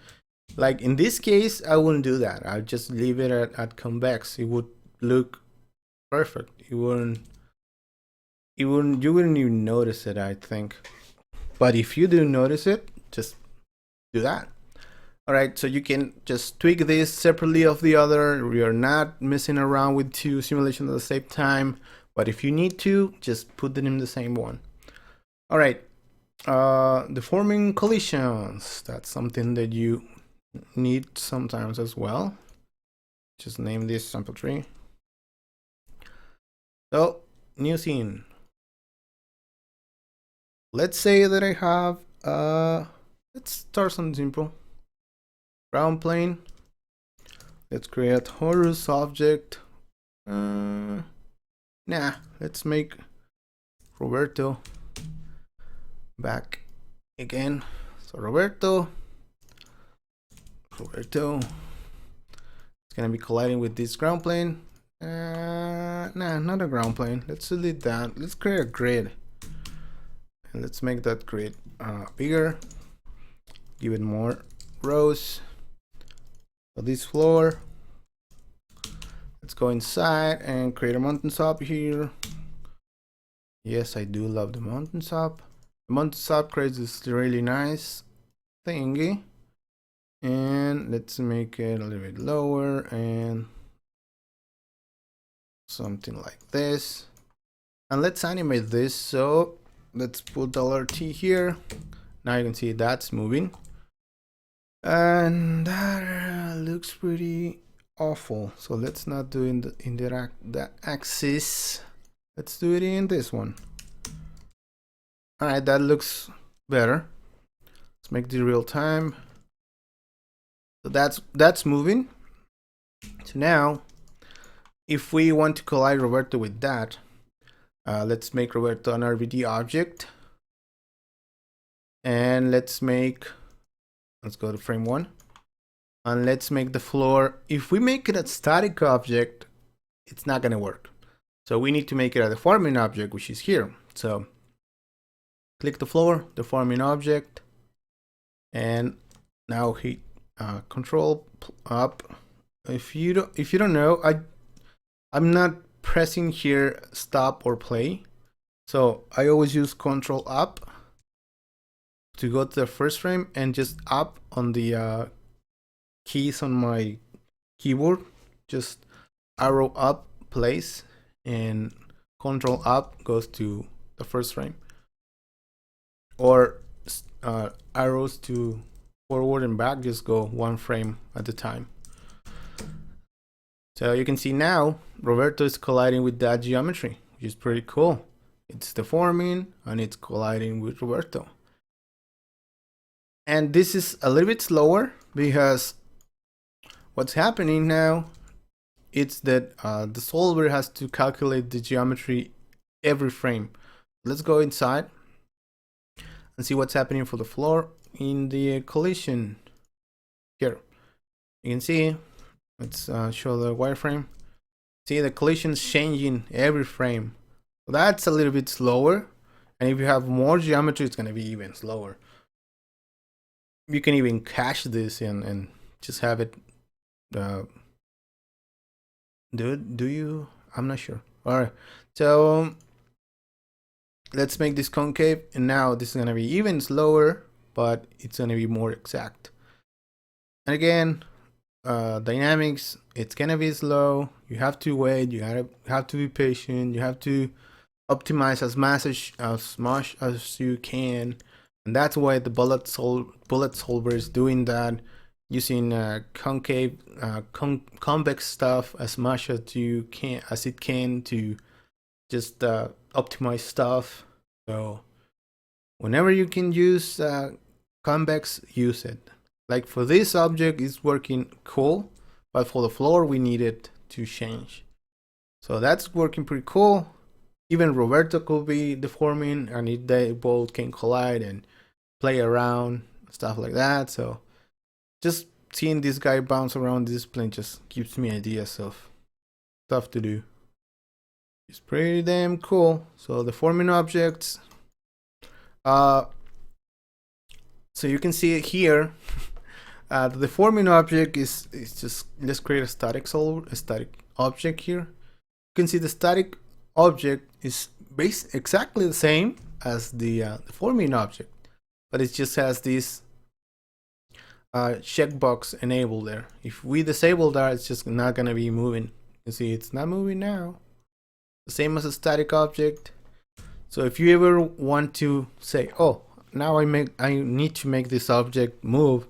Like in this case, I wouldn't do that. I'll just leave it at convex. It would look perfect. You wouldn't even notice it, I think. But if you do notice it, just do that. All right, so you can just tweak this separately of the other. We are not messing around with two simulations at the same time, but if you need to, just put them in the same one. All right, deforming collisions. That's something that you need sometimes as well. Just name this sample tree. So, new scene. Let's say that I have, let's start something simple. Ground plane. Let's create Horus object. Nah, let's make Roberto back again. So Roberto, it's gonna be colliding with this ground plane. Nah, not a ground plane. Let's delete that. Let's create a grid, and let's make that grid bigger. Give it more rows. So this floor, let's go inside and create a mountaintop here. Yes, I do love the mountaintop. The mountaintop creates this really nice thingy. And let's make it a little bit lower and something like this. And let's animate this. So let's put $T here. Now you can see that's moving. And that looks pretty awful. So let's not do in the axis. Let's do it in this one. All right, that looks better. Let's make the real time. So that's moving. So now, if we want to collide Roberto with that, let's make Roberto an RVD object, and let's go to frame 1, and let's make the floor. If we make it a static object, it's not gonna work. So we need to make it a deforming object, which is here. So click the floor, deforming object, and now hit control up. If you don't know, I'm not pressing here stop or play. So I always use control up to go to the first frame, and just up on the keys on my keyboard, just arrow up plays, and control up goes to the first frame, or arrows to forward and back just go one frame at a time. So you can see now Roberto is colliding with that geometry, which is pretty cool. It's deforming and it's colliding with Roberto. And this is a little bit slower because what's happening now, it's that the solver has to calculate the geometry every frame. Let's go inside and see what's happening for the floor in the collision. Here you can see, let's show the wireframe. See, the collision's changing every frame. So that's a little bit slower, and if you have more geometry, it's going to be even slower. You can even cache this and just have it do you? I'm not sure. All right, so let's make this concave, and now this is going to be even slower, but it's going to be more exact. And again, dynamics, it's going to be slow. You have to wait, you have to be patient, you have to optimize as much as you can. And that's why the bullet solver is doing that, using concave convex stuff as much as it can to just optimize stuff. So whenever you can use convex, use it. Like for this object, it's working cool, but for the floor we need it to change. So that's working pretty cool. Even Roberto could be deforming, and they both can collide and play around, stuff like that. So just seeing this guy bounce around this plane just gives me ideas of stuff to do. It's pretty damn cool. So deforming objects. So you can see it here. The deforming object is just, let's create a static object here. You can see the static object is exactly the same as the deforming object. but it just has this checkbox enabled there. If we disable that, it's just not gonna be moving. You see, it's not moving now. The same as a static object. So if you ever want to say, oh, now I need to make this object move,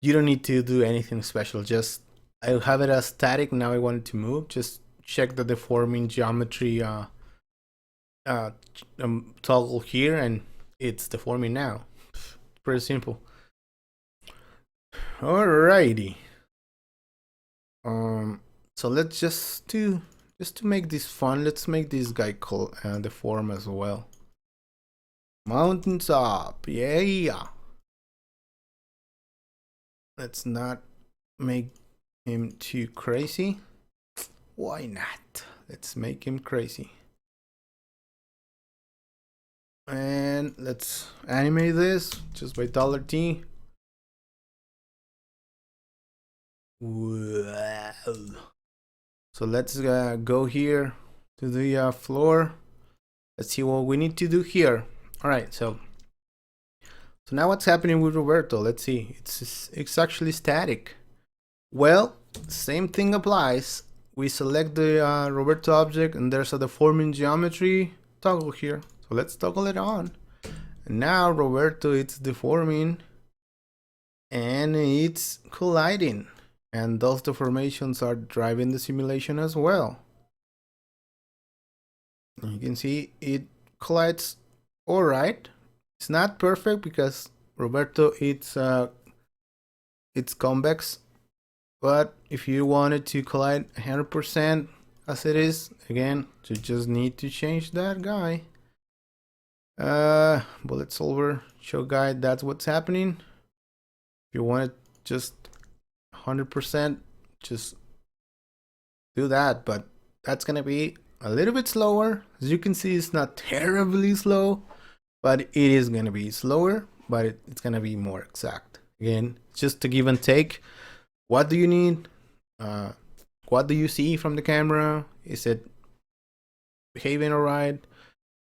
you don't need to do anything special. Just I'll have it as static. Now I want it to move. Just check the deforming geometry toggle here, and it's deforming now. Pretty simple. Alrighty. So let's just to make this fun, let's make this guy called deform as well. Mountaintop, yeah. Let's not make him too crazy. Why not? Let's make him crazy. And let's animate this just by $T. Wow. So let's go here to the floor. Let's see what we need to do here. All right, so now what's happening with Roberto? Let's see. It's actually static. Well, same thing applies. We select the Roberto object, and there's a deforming geometry toggle here. So let's toggle it on. And now Roberto, it's deforming and it's colliding. And those deformations are driving the simulation as well. You can see it collides all right. It's not perfect because Roberto, it's convex. But if you wanted to collide 100% as it is, again, you just need to change that guy. Bullet solver, show guide, that's what's happening. If you want it just 100%, just do that, but that's gonna be a little bit slower. As you can see, it's not terribly slow, but it is gonna be slower, but it's gonna be more exact. Again, just to give and take. What do you need? What do you see from the camera? Is it behaving alright?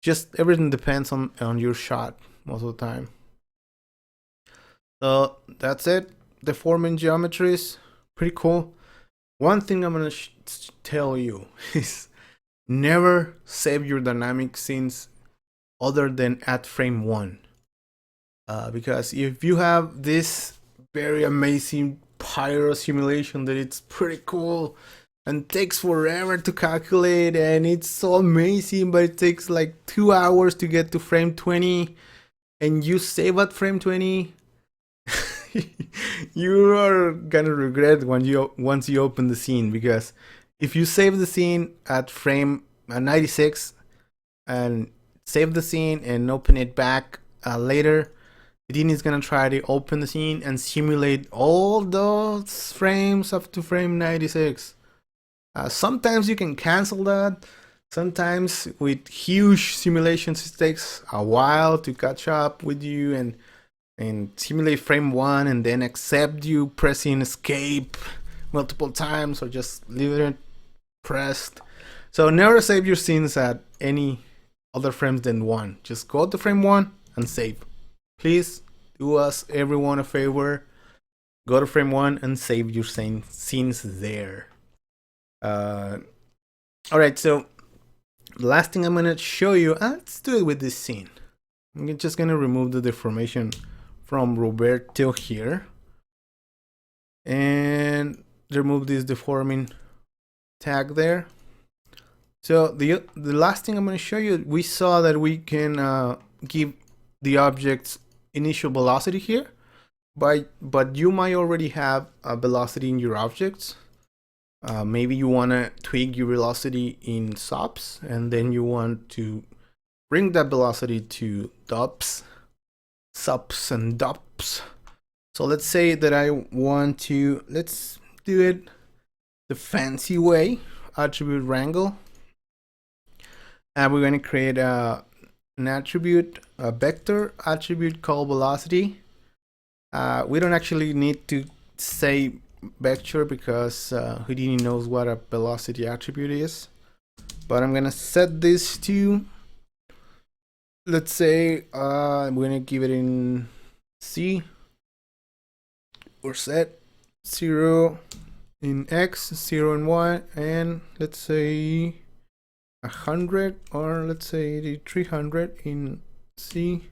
Just everything depends on your shot most of the time. So that's it. Deforming geometries, pretty cool. One thing I'm gonna tell you is never save your dynamic scenes other than at frame 1, because if you have this very amazing pyro simulation that it's pretty cool and takes forever to calculate, and it's so amazing, but it takes like 2 hours to get to frame 20, and you save at frame 20, you are gonna regret once you open the scene, because if you save the scene at frame 96 and save the scene and open it back later, Houdini is gonna try to open the scene and simulate all those frames up to frame 96. Sometimes you can cancel that. Sometimes with huge simulations it takes a while to catch up with you and simulate frame 1 and then accept you pressing escape multiple times, or just leave it pressed. So never save your scenes at any other frames than 1. Just go to frame 1 and save. Please do us everyone a favor. Go to frame 1 and save your scenes there. Alright, so the last thing I'm gonna show you, let's do it with this scene. I'm just gonna remove the deformation from Roberto here and remove this deforming tag there. So the last thing I'm going to show you, we saw that we can give the objects initial velocity here, but you might already have a velocity in your objects. Maybe you want to tweak your velocity in subs, and then you want to bring that velocity to subs and dops. So let's say that I want to, let's do it the fancy way, attribute wrangle, and we're going to create an attribute, a vector attribute called velocity. We don't actually need to say vector because Houdini knows what a velocity attribute is, but I'm going to set this to, let's say we're going to give it in C, or set 0 in X, 0 in Y, and let's say 100, or let's say 300 in C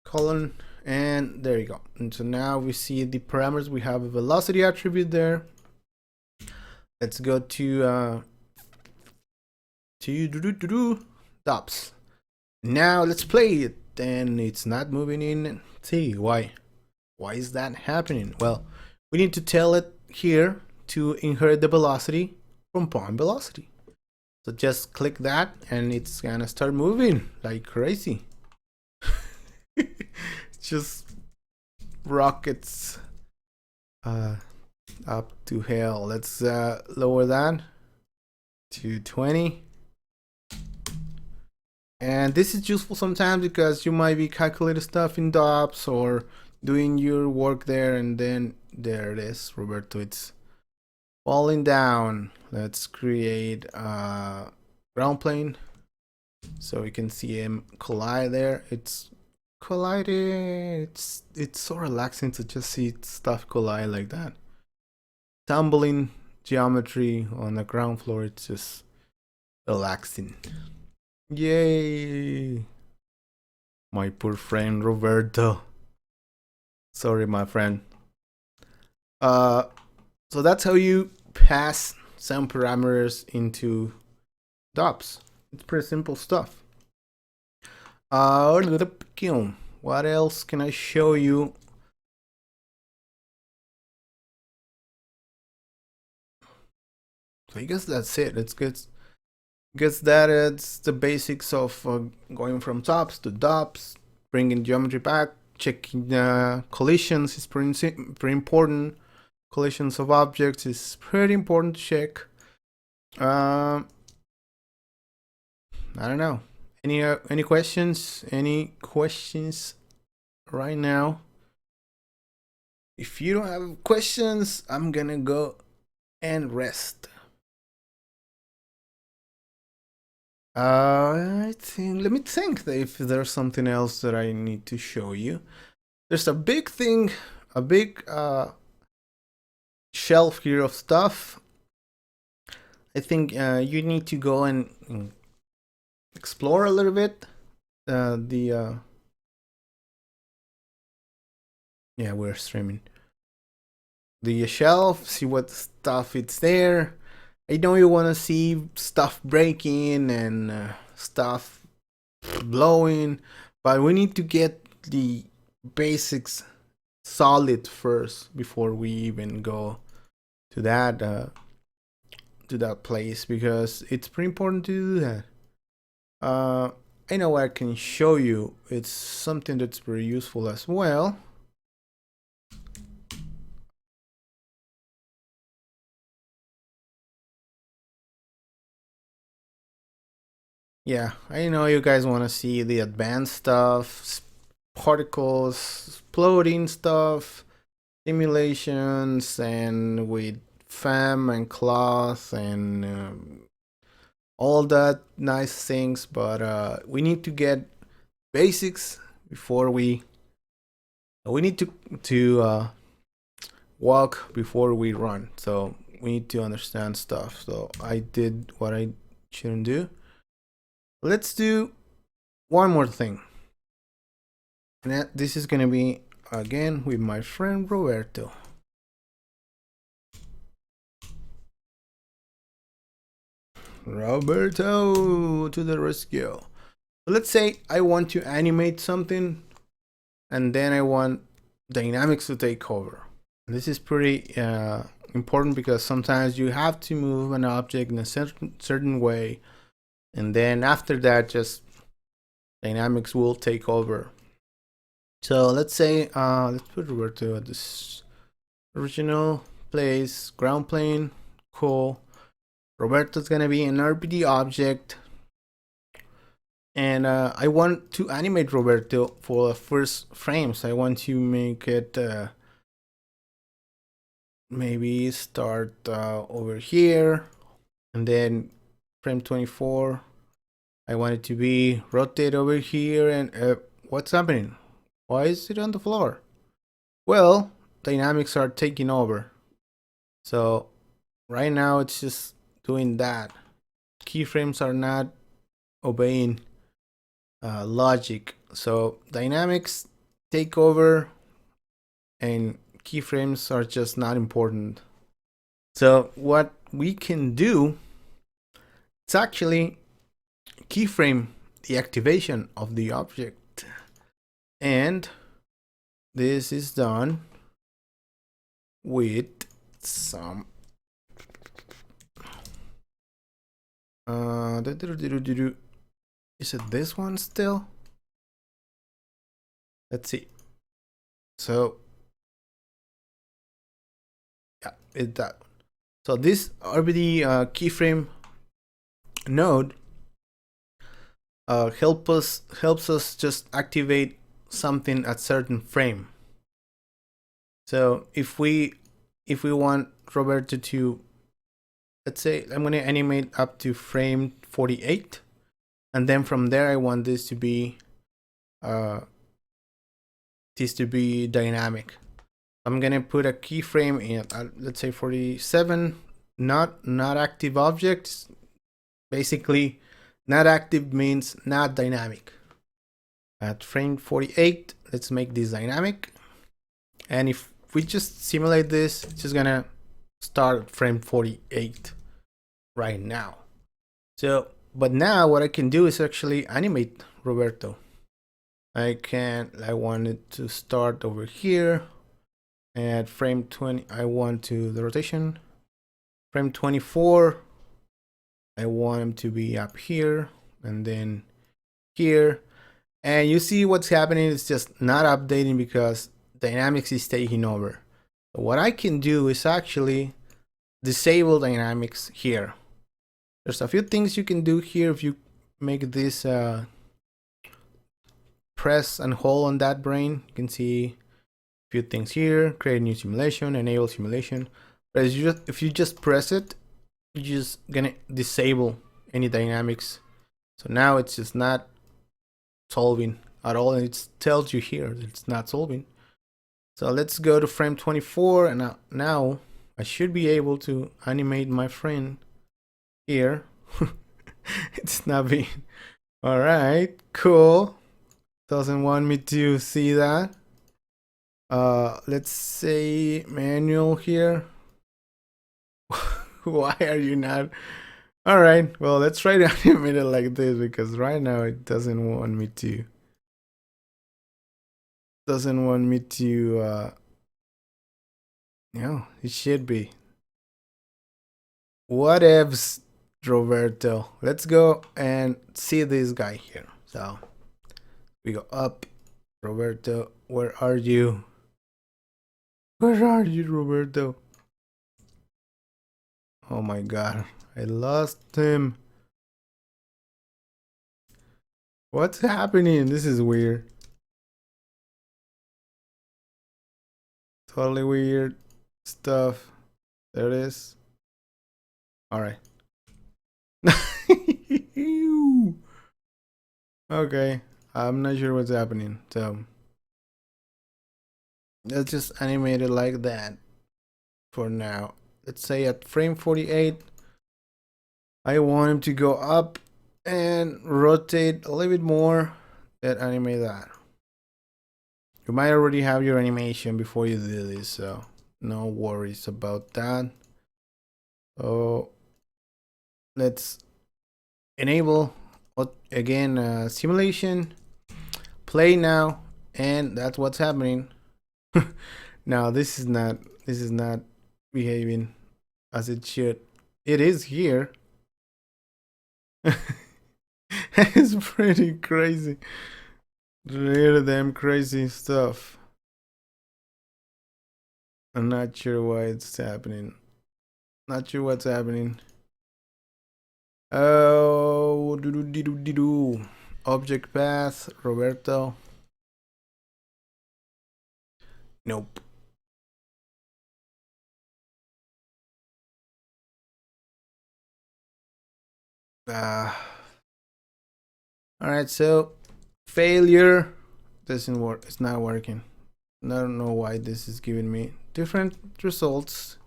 colon, and there you go. And so now we see the parameters. We have a velocity attribute there. Let's go to dops. Now let's play it, and it's not moving in C. Why is that happening? Well, we need to tell it here to inherit the velocity from point velocity. So just click that and it's gonna start moving like crazy. Just rockets up to hell. Let's lower that to 20. And this is useful sometimes because you might be calculating stuff in DOPS or doing your work there, and then there it is, Roberto, it's falling down. Let's create a ground plane so we can see him collide there. It's colliding. It's so relaxing to just see stuff collide like that. Tumbling geometry on the ground floor, it's just relaxing. Yay! My poor friend Roberto. Sorry, my friend. So that's how you pass some parameters into DOPS. It's pretty simple stuff. What else can I show you? So I guess that's it. It's good. Guess that it's the basics of going from tops to DOPS, bringing geometry back, checking collisions is pretty important. Collisions of objects is pretty important to check. I don't know. Any questions? Any questions right now? If you don't have questions, I'm gonna go and rest. I think, let me think if there's something else that I need to show you. There's a big thing, a big shelf here of stuff. I think you need to go and explore a little bit. Yeah, we're streaming. The shelf, see what stuff it's there. I know you want to see stuff breaking and stuff blowing, but we need to get the basics solid first before we even go to that place, because it's pretty important to do that. I know I can show you. It's something that's very useful as well. Yeah, I know you guys want to see the advanced stuff, particles, exploding stuff, simulations, and with FEM and cloth and all that nice things, but we need to get basics before we need to walk before we run. So we need to understand stuff. So I did what I shouldn't do. Let's do one more thing, and this is gonna be again with my friend Roberto. Roberto to the rescue. Let's say I want to animate something, and then I want dynamics to take over. This is pretty important because sometimes you have to move an object in a certain way, and then after that, just dynamics will take over. So let's say let's put Roberto at this original place, ground plane, cool. Roberto's gonna be an RPD object, and I want to animate Roberto for the first frames. I want to make it maybe start over here, and then frame 24. I want it to be rotate over here, and what's happening? Why is it on the floor? Well, dynamics are taking over. So right now it's just doing that. Keyframes are not obeying logic. So dynamics take over and keyframes are just not important. So what we can do, it's actually keyframe the activation of the object. And this is done with some is it this one still? Let's see. So yeah, it's that one. So this RBD keyframe node helps us just activate something at certain frame. So if we want Roberto to, let's say I'm going to animate up to frame 48, and then from there I want this to be dynamic. I'm gonna put a keyframe in let's say 47, not active objects. Basically, not active means not dynamic. At frame 48, let's make this dynamic. And if we just simulate this, it's just gonna start at frame 48 right now. So, but now what I can do is actually animate Roberto. I want it to start over here. At frame 20, I want to the rotation. Frame 24, I want him to be up here and then here. And you see what's happening is just not updating because dynamics is taking over. So what I can do is actually disable dynamics here. There's a few things you can do here if you make this press and hold on that brain. You can see a few things here. Create a new simulation, enable simulation. But if you just press it, you're just gonna disable any dynamics. So now it's just not solving at all, and it tells you here that it's not solving. So let's go to frame 24, and now I should be able to animate my friend here. It's not being all right. Cool. Doesn't want me to see that. Let's say manual here. Why are you not? All right, well, let's try to animate it like this because right now it doesn't want me to. It should be. What ifs, Roberto? Let's go and see this guy here. So we go up. Roberto, where are you? Where are you, Roberto? Oh my god, I lost him. What's happening? This is weird. Totally weird stuff. There it is. All right. Okay, I'm not sure what's happening. So let's just animate it like that for now. Let's say at frame 48, I want him to go up and rotate a little bit more. Let's animate that. You might already have your animation before you do this, so no worries about that. So let's enable again simulation, play now, and that's what's happening. Now this is not behaving as it should. It is here. It's pretty crazy. Really damn crazy stuff. I'm not sure why it's happening. Not sure what's happening. Oh, object path, Roberto. Nope. All right, so failure. doesn't work. It's not working. I don't know why this is giving me different results.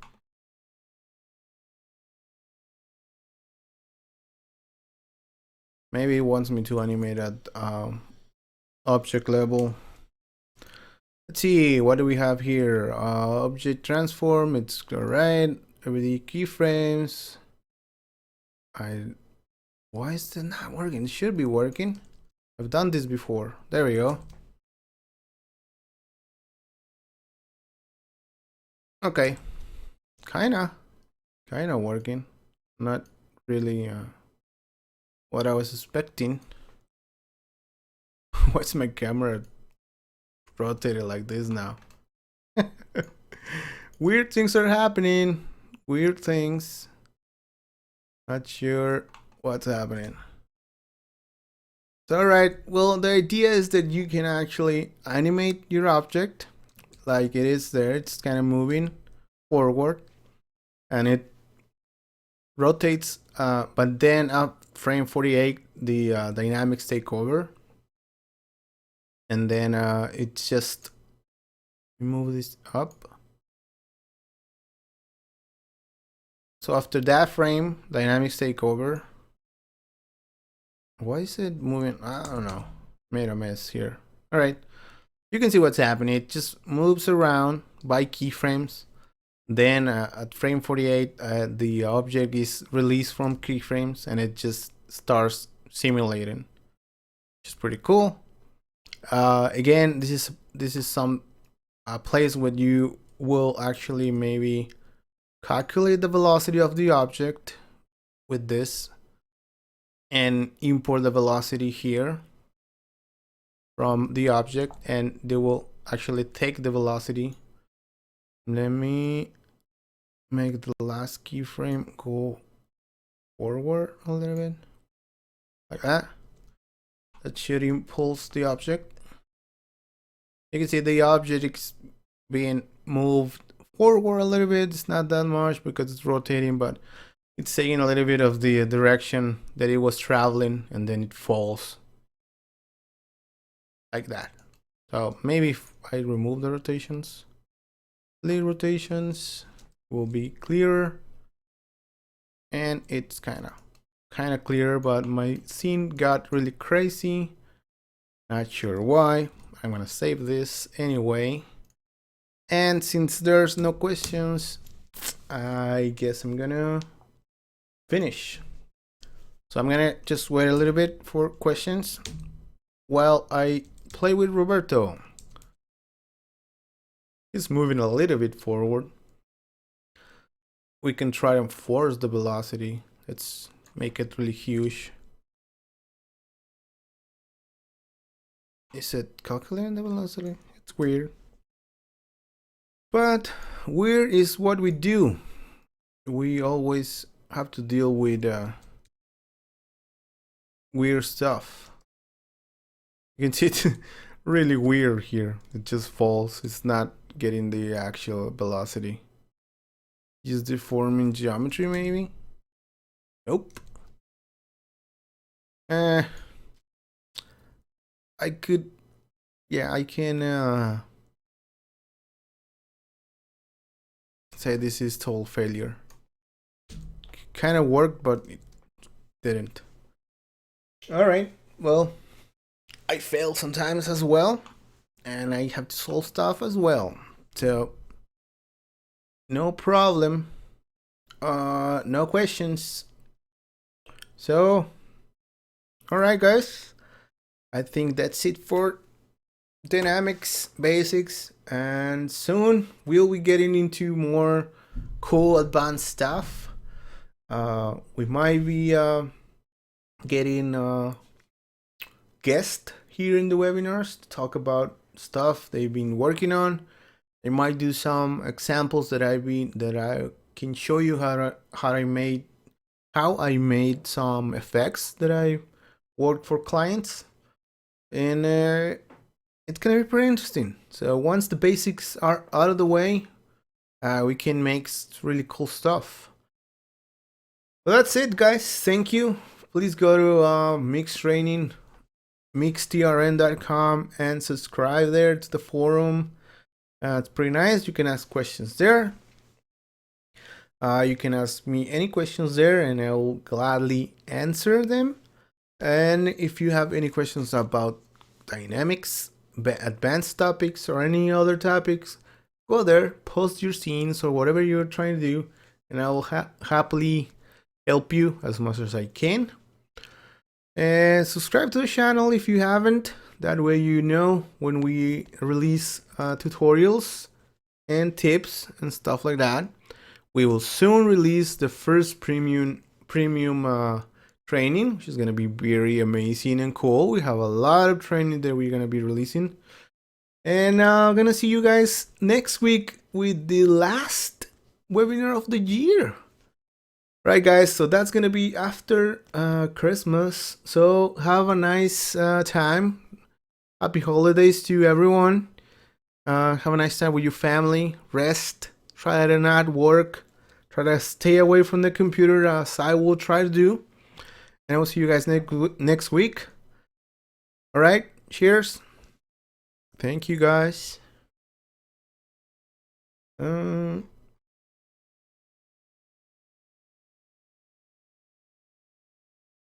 Maybe it wants me to animate at object level. Let's see, what do we have here? Object transform, it's alright. Everyday keyframes. Why is this not working? It should be working. I've done this before. There we go. Okay. Kinda working. Not really what I was expecting. Why's my camera rotated like this now? Weird things are happening. Weird things. Not sure what's happening. So, alright, well, the idea is that you can actually animate your object like it is there. It's kind of moving forward and it rotates, but then at frame 48 the dynamics take over, and then it's just move this up. So after that frame, dynamics take over. Why is it moving? I don't know. Made a mess here. All right, you can see what's happening. It just moves around by keyframes. Then at frame 48, the object is released from keyframes and it just starts simulating, which is pretty cool. Again, this is some place where you will actually maybe calculate the velocity of the object with this and import the velocity here from the object, and they will actually take the velocity. Let me make the last keyframe go forward a little bit like that. That should impulse the object. You can see the object is being moved forward a little bit. It's not that much because it's rotating, but it's taking a little bit of the direction that it was traveling, and then it falls like that. So maybe if I remove the rotations, the rotations will be clearer, and it's kind of clear, but my scene got really crazy. Not sure why. I'm gonna save this anyway, and since there's no questions, I guess I'm gonna finish. So I'm gonna just wait a little bit for questions while I play with Roberto. He's moving a little bit forward. We can try and force the velocity. Let's make it really huge. Is it calculating the velocity? It's weird. But weird is what we do. We always have to deal with weird stuff. You can see it's really weird here. It just falls. It's not getting the actual velocity. Just deforming geometry, maybe? Nope. I could, yeah, I can say this is total failure. Kind of worked, but it didn't. All right, well, I fail sometimes as well, and I have to solve stuff as well. So no problem. No questions. So, all right, guys. I think that's it for Dynamics Basics, and soon we'll be getting into more cool advanced stuff. We might be getting guests here in the webinars to talk about stuff they've been working on. They might do some examples that I can show you how I made some effects that I worked for clients, and it's gonna be pretty interesting. So once the basics are out of the way, we can make really cool stuff. Well, that's it, guys. Thank you. Please go to mixtrn.com and subscribe there to the forum. It's pretty nice. You can ask questions there. You can ask me any questions there and I will gladly answer them. And if you have any questions about dynamics, advanced topics, or any other topics, go there, post your scenes or whatever you're trying to do, and I will happily help you as much as I can. And subscribe to the channel if you haven't. That way you know when we release tutorials and tips and stuff like that. We will soon release the first premium training, which is going to be very amazing and cool. We have a lot of training that we're going to be releasing. And I'm going to see you guys next week with the last webinar of the year. Right, guys, so that's going to be after Christmas. So have a nice time. Happy holidays to everyone. Have a nice time with your family. Rest. Try to not work. Try to stay away from the computer as I will try to do. And I will see you guys next week. All right. Cheers. Thank you, guys.